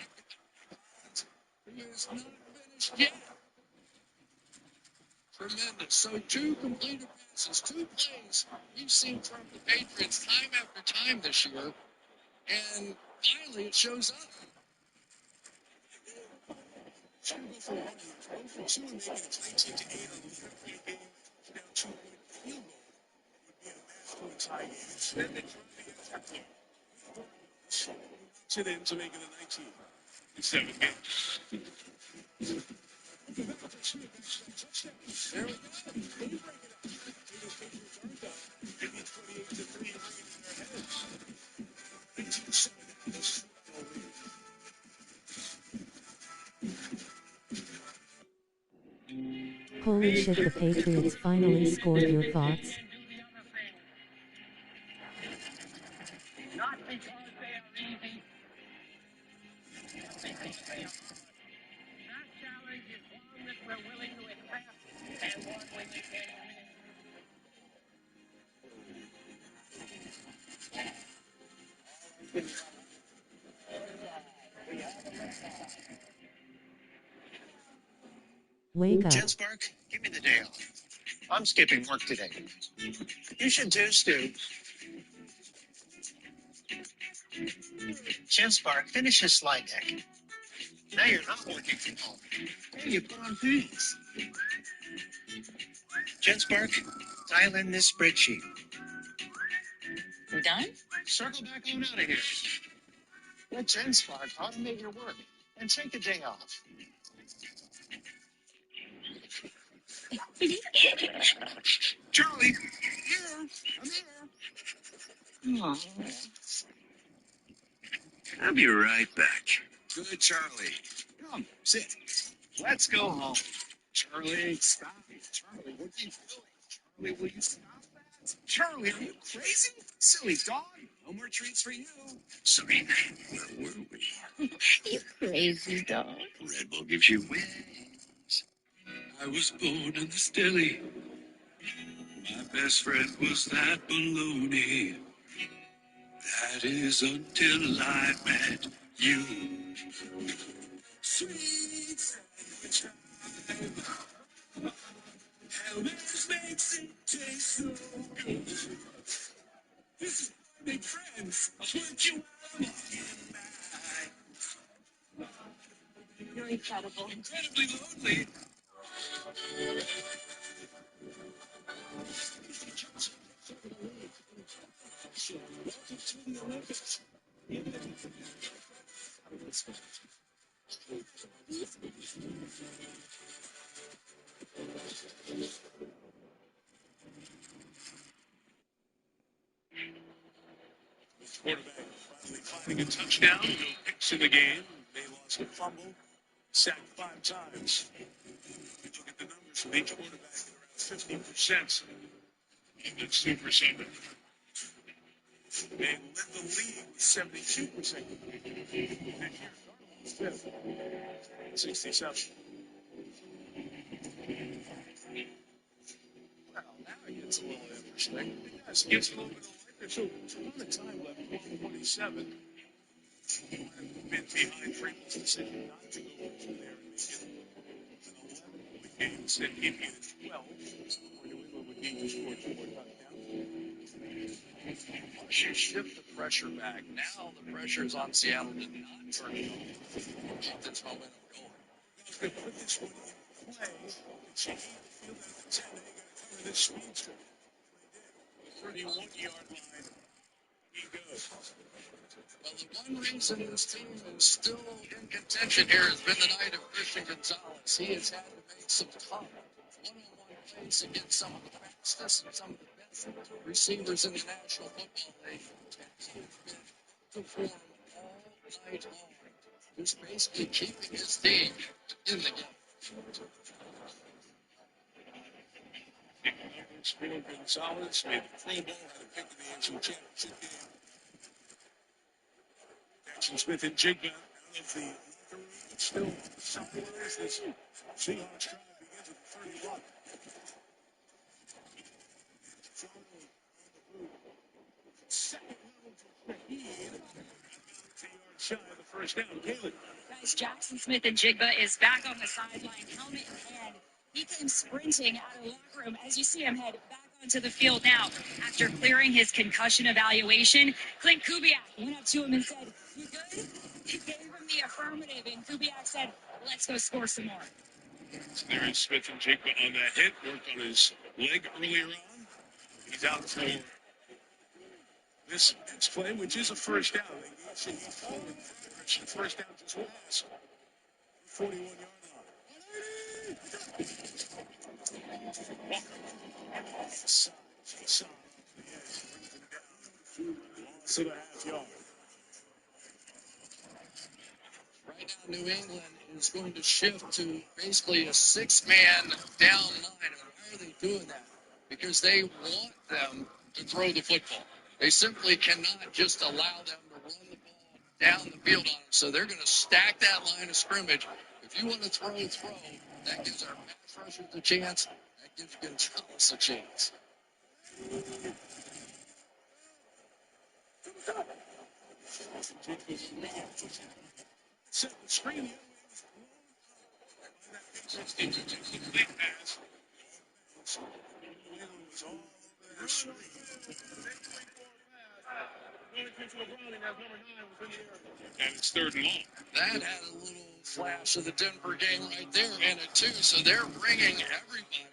And he is not finished yet. Tremendous. So 2 completed passes, 2 plays we've seen from the Patriots time after time this year, and finally it shows up. Should go for 1 and 12 for 2 and make it 19 to 8 on the Liverpool game. Now 2-point field goal would be a match-point tie game. Instead, they try the extra point. To them to make it a 19 in 7 games. There we go. They break it up. The Patriots aren't done. They need 28 to 3 to bring it in their heads. 19-7 in the Super Bowl lead. Holy shit, the Patriots finally scored. Your thoughts? Not because they are easy. Because they are hard. That challenge is one that we're willing to accept and one we can win. We have Wake up. Jen Spark, give me the day off. I'm skipping work today. You should too, Stu. Jen Spark, finish this slide deck. Now you're not working from home. Hey, you put on pants. Jen Spark, dial in this spreadsheet. We're done? Circle back on out of here. Let Jen Spark automate your work and take a day off. Charlie, here. I'm here. I'll be right back. Good, Charlie. Come, sit. Let's go home. Charlie, stop. Charlie, what are you doing? Charlie, will you stop that? Charlie, are you crazy? Silly dog. No more treats for you. Sorry, where were we? You crazy dog. Red Bull gives you wings. I was born in this deli. My best friend was that baloney. That is until I met you. Sweet sandwich time. Elvis makes it taste so good. This is my big friends. I'll put you while I'm walking by. You're incredible. Incredibly lonely. Welcome to the Olympics. Quarterback finally finding a touchdown. No picks in the game. They lost a fumble. Sacked 5 times. You look at the numbers from each quarterback, they're around 50%. And that's super Sunday. They led the league with 72%. This year, Darnold was 5th. 67. Well, now it gets a little interesting. Yes, it gets a little bit of life. So on the time left, 27. I've been behind Pringles and said not to go from there and make it an 11-point game. Instead, keeping it at 12. New England would need to score 2 more touchdowns. Once you shift the pressure back, now the pressure is on Seattle to not turn it over. Keep this momentum going. They put this one in play. It's a field at the 10. They got to cover this speedster. 31-yard line. He goes. Well, the one reason this team is still in contention here has been the night of Christian Gonzalez. He has had to make some tough one-on-one plays against some of the fastest and some of the best receivers in the National Football League. And he has been performing all night long, just basically keeping his team in the game. Spinning Gonzalez made the Pro Bowl, had a pick in the AFC Championship game. Jackson Smith and Jigba out of the locker room, but still somewhere is this Seahawks drive begins at the 31. Second level for Shaheed. 10 yards shy of the first down. Caleb. Guys, Jackson Smith and Jigba is back on the sideline, helmet in hand. He came sprinting out of the locker room as you see him head back onto the field now. After clearing his concussion evaluation, Clint Kubiak went up to him and said, "You good?" He gave him the affirmative, and Kubiak said, "Let's go score some more." So there is Smith and Jigba on that hit. Worked on his leg earlier on. He's out for this next play, which is a first down. They gave Shaheed forward progress. First down just last. 41-yard line. Loss of a half yard. Right now, New England is going to shift to basically a 6-man down line. And why are they doing that? Because they want them to throw the football. They simply cannot just allow them to run the ball down the field on them. So they're going to stack that line of scrimmage. If you want to throw, that gives our pass rushers a chance. That gives Gonzalez a chance. Set the screen. Complete pass. Was all over their screen. And it's 3rd and long. That had a little flash of the Denver game right there in it too. So they're bringing everybody here.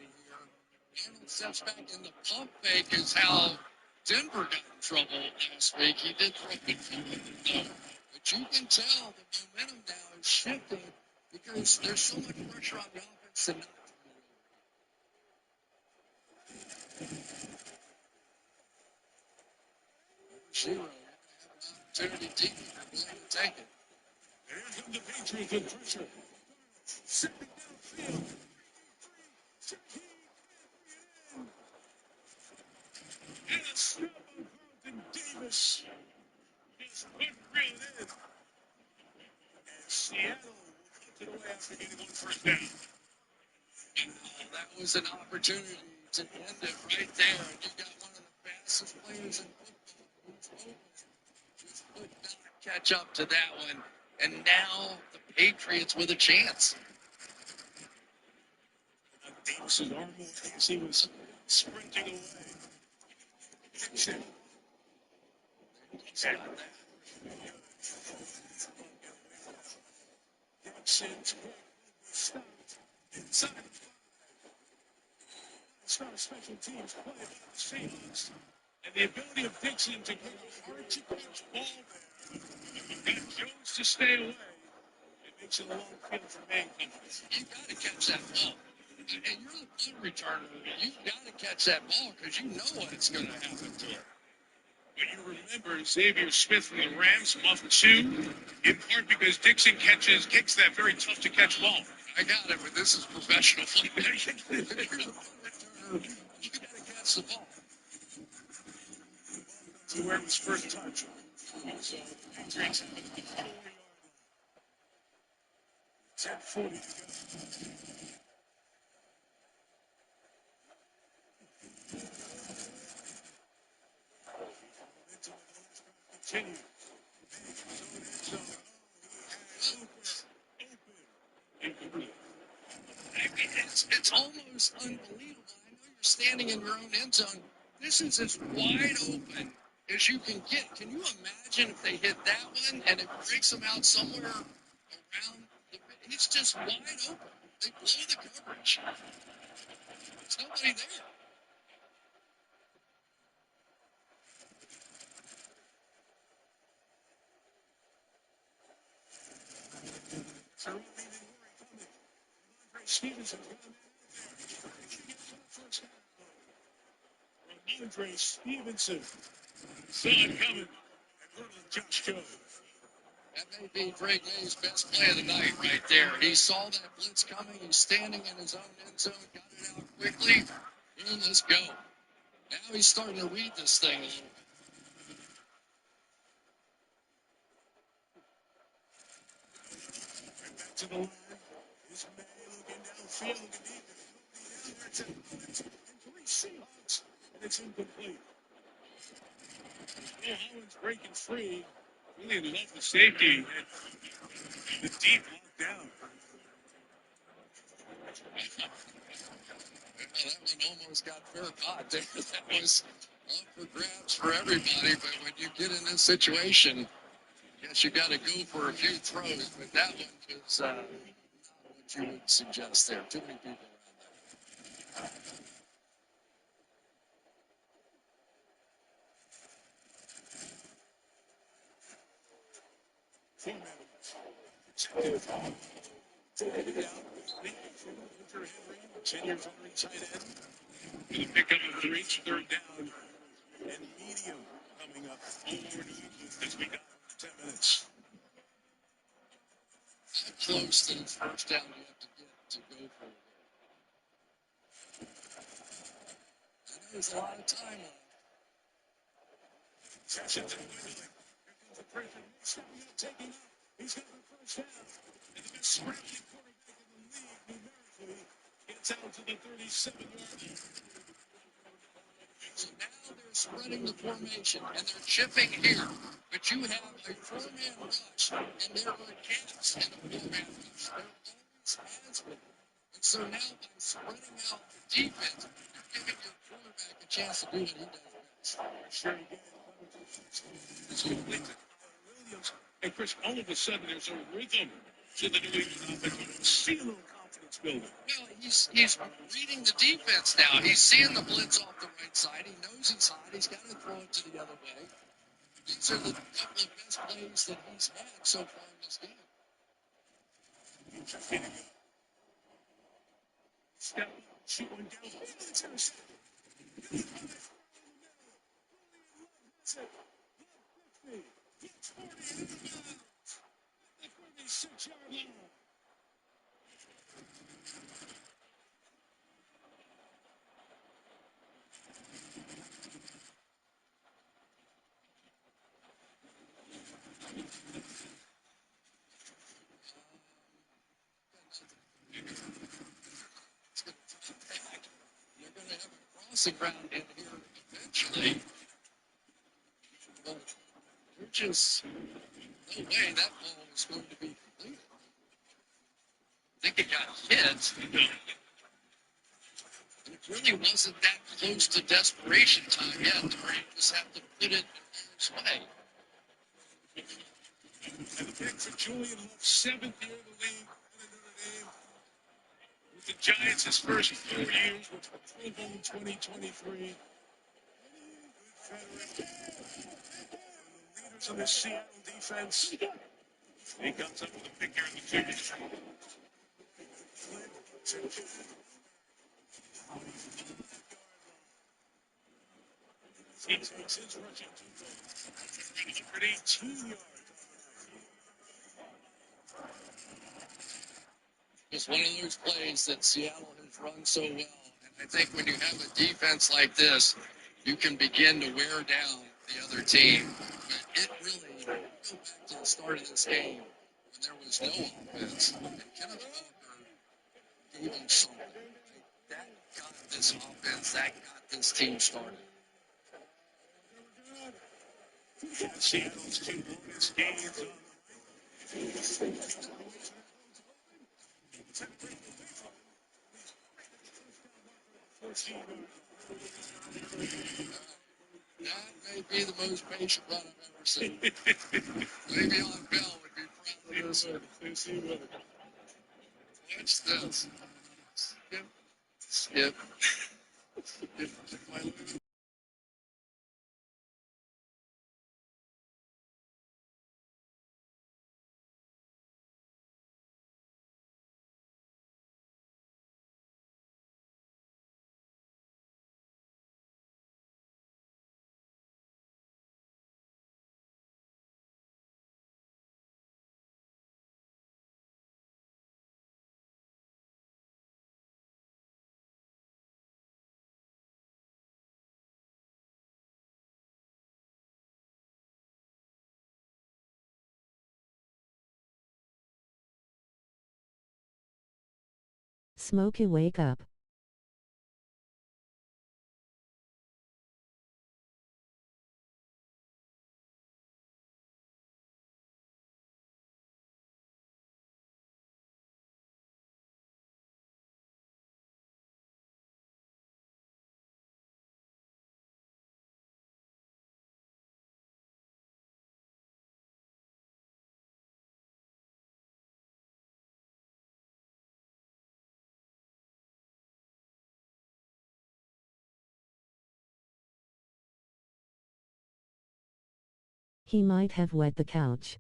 Arnold steps back in the pump fake is how Denver got in trouble last week. He did throw it forward, though. But you can tell the momentum now is shifting because there's so much pressure on the offense to not zero. Opportunity deep. They're willing to take it. And here come the Patriots in pressure. Sending downfield. And a snap on Carlton Davis. Just couldn't reel it in. And Seattle will kick it away after getting one first down. That was an opportunity to end it right there. And you got one of the fastest players in football. Just could not catch up to that one. And now the Patriots with a chance. Davis's arm as he was sprinting away. Dixon. Dixon's quick stopped inside the 5. Start a special teams play by the Seahawks. And the ability of Dixon to get a hard-to-catch ball there. Got Jones to stay away. It makes it a long field for Mankind. You've got to catch that ball. And you're the punt returner. You've got to catch that ball because you know what's going to happen to it. But you remember Xavier Smith from the Rams muffed 2, in part because Dixon kicks that very tough-to-catch ball. I got it, but this is professional football. You're the punt returner. You got to catch the ball. To where it was first touch. So, Patriots have 40-yard line. 10:40 to go. Continue. It's almost unbelievable. I know you're standing in your own end zone. This is as wide open as you can get. Can you imagine if they hit that one and it breaks them out somewhere around the... It's just wide open. They blow the coverage. There's nobody there. Stevenson Andre Stevenson saw it coming and hurdled Josh Jones. That may be Drake May's best play of the night right there. He saw that blitz coming. He's standing in his own end zone, got it out quickly. Boom, let's go. Now he's starting to read this thing a little bit. Back to the line. Is May looking downfield, looking deep. There's nobody down there. It's and 3 Seahawks, and it's incomplete. Will Howland's breaking free. Really love the safety and the deep lockdown. That one almost got fair caught there. That was up for grabs for everybody, but when you get in this situation, I guess you got to go for a few throws, but that one was not what you would suggest there. Too many people around there. Seniors on the tight end. Going to pick up a 3rd down. And medium coming up. All over New England as we got 10 minutes. How close to the first down you have to get to go for it? I know there's a lot of time on it. Sessions and Wendling. Here comes the pressure. Stepping up, taking up. He's got the first down. And the best scrambling quarterback in the league numerically gets out to the 37-yard line. So now they're spreading the formation and they're chipping here. But you have a 4-man rush, and there are gaps in a 4-man rush. There always has been. So now by spreading out the defense, you're giving your quarterback a chance to do what he does best. Sure you get it. And Chris, all of a sudden there's a rhythm to the New England offense. You see a little confidence building. Well, he's reading the defense now. He's seeing the blitz off the right side. He knows he's hot. He's got to throw it to the other way. These are the couple of best plays that he's had so far in this game. Step, shoot one down. You're going to have a crossing round in here eventually. But there's just no way that ball was going to be completed. I think it got hit. And it really wasn't that close to desperation time yet, where you just have to put it in harm's way. And the pick for Julian Love, 7th year in the league out of Notre Dame. With the Giants, his first 4 years, with the Pro Bowl in 2023. Good veteran. The leaders of the Seattle defense. He comes up with a pick here in the finish. He takes his rushing 118 yards. It's one of those plays that Seattle has run so well. And I think when you have a defense like this, you can begin to wear down the other team. But it really, go back to the start of this game, when there was no offense, and Kenneth Walker gave them something. That got this offense, that got this team started. Seattle's 2 bonus games on That may be the most patient run I've ever seen. Maybe on Bell would be proud of this one. Watch this. Skip. Smokey, wake up. He might have wet the couch.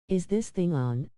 Is this thing on?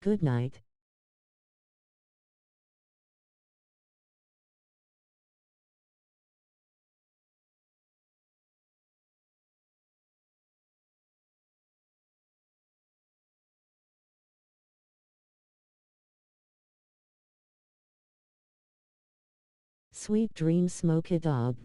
Good night. Sweet dreams, smoke a dog.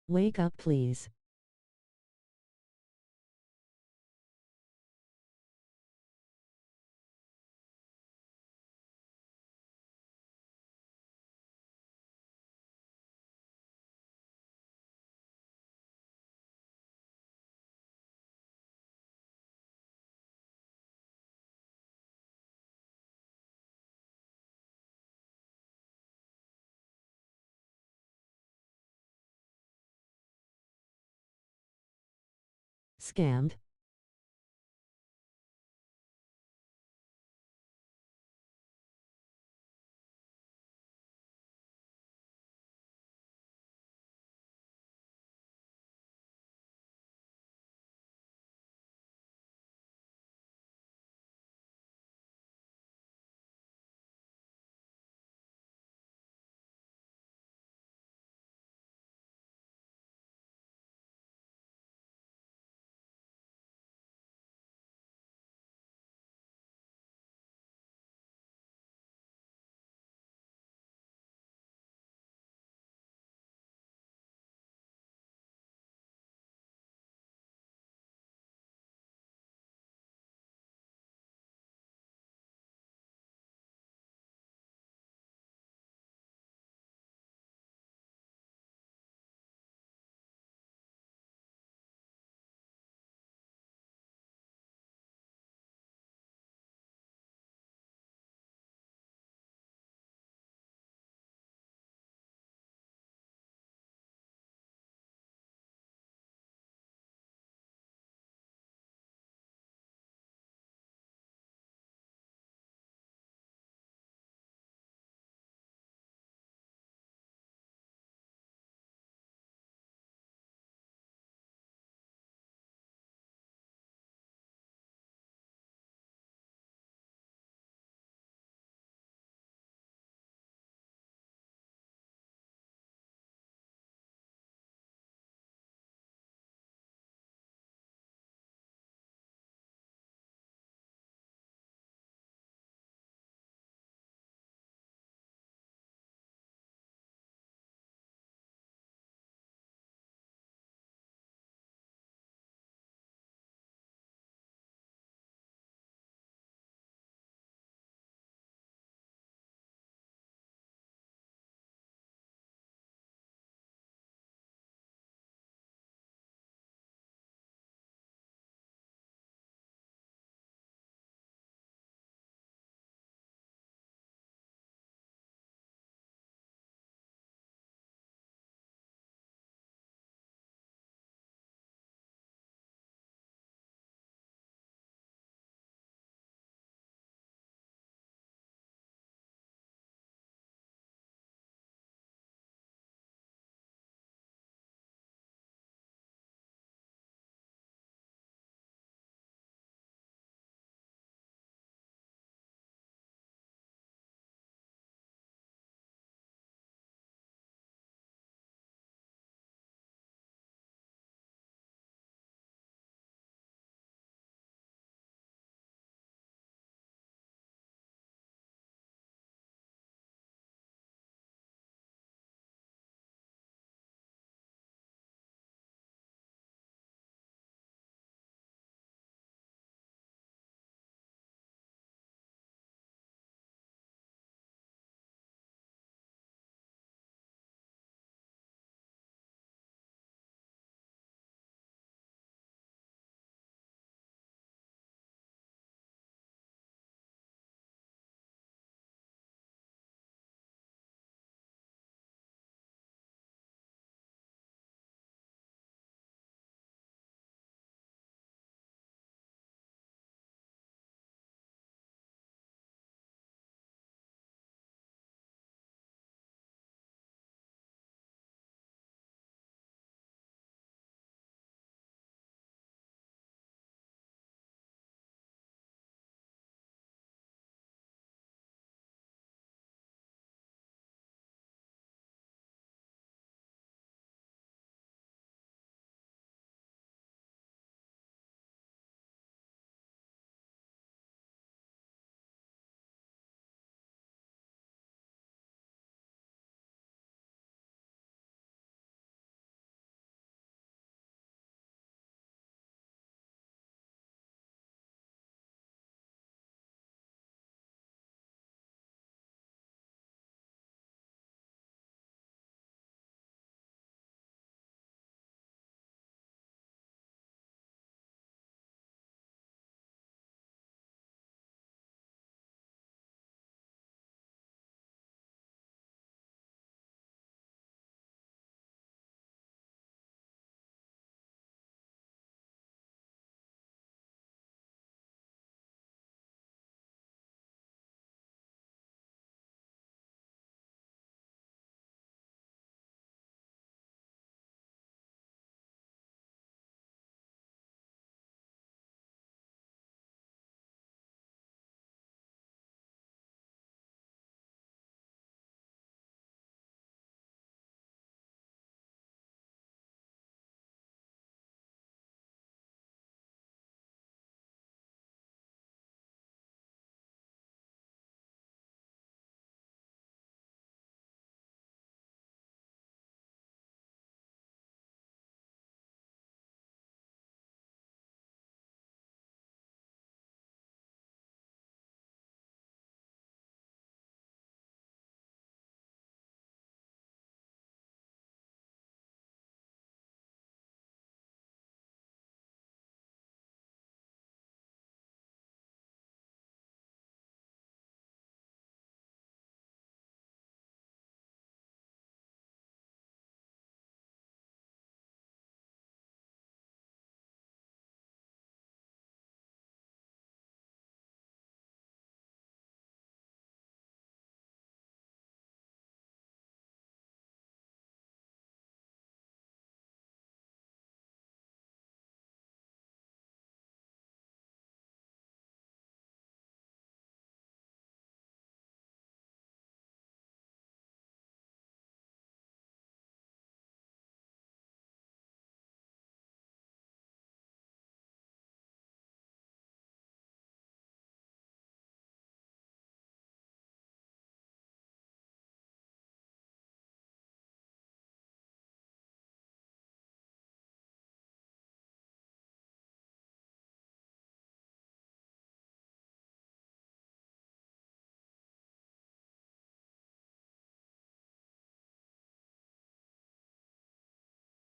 Wake up, please. Scammed.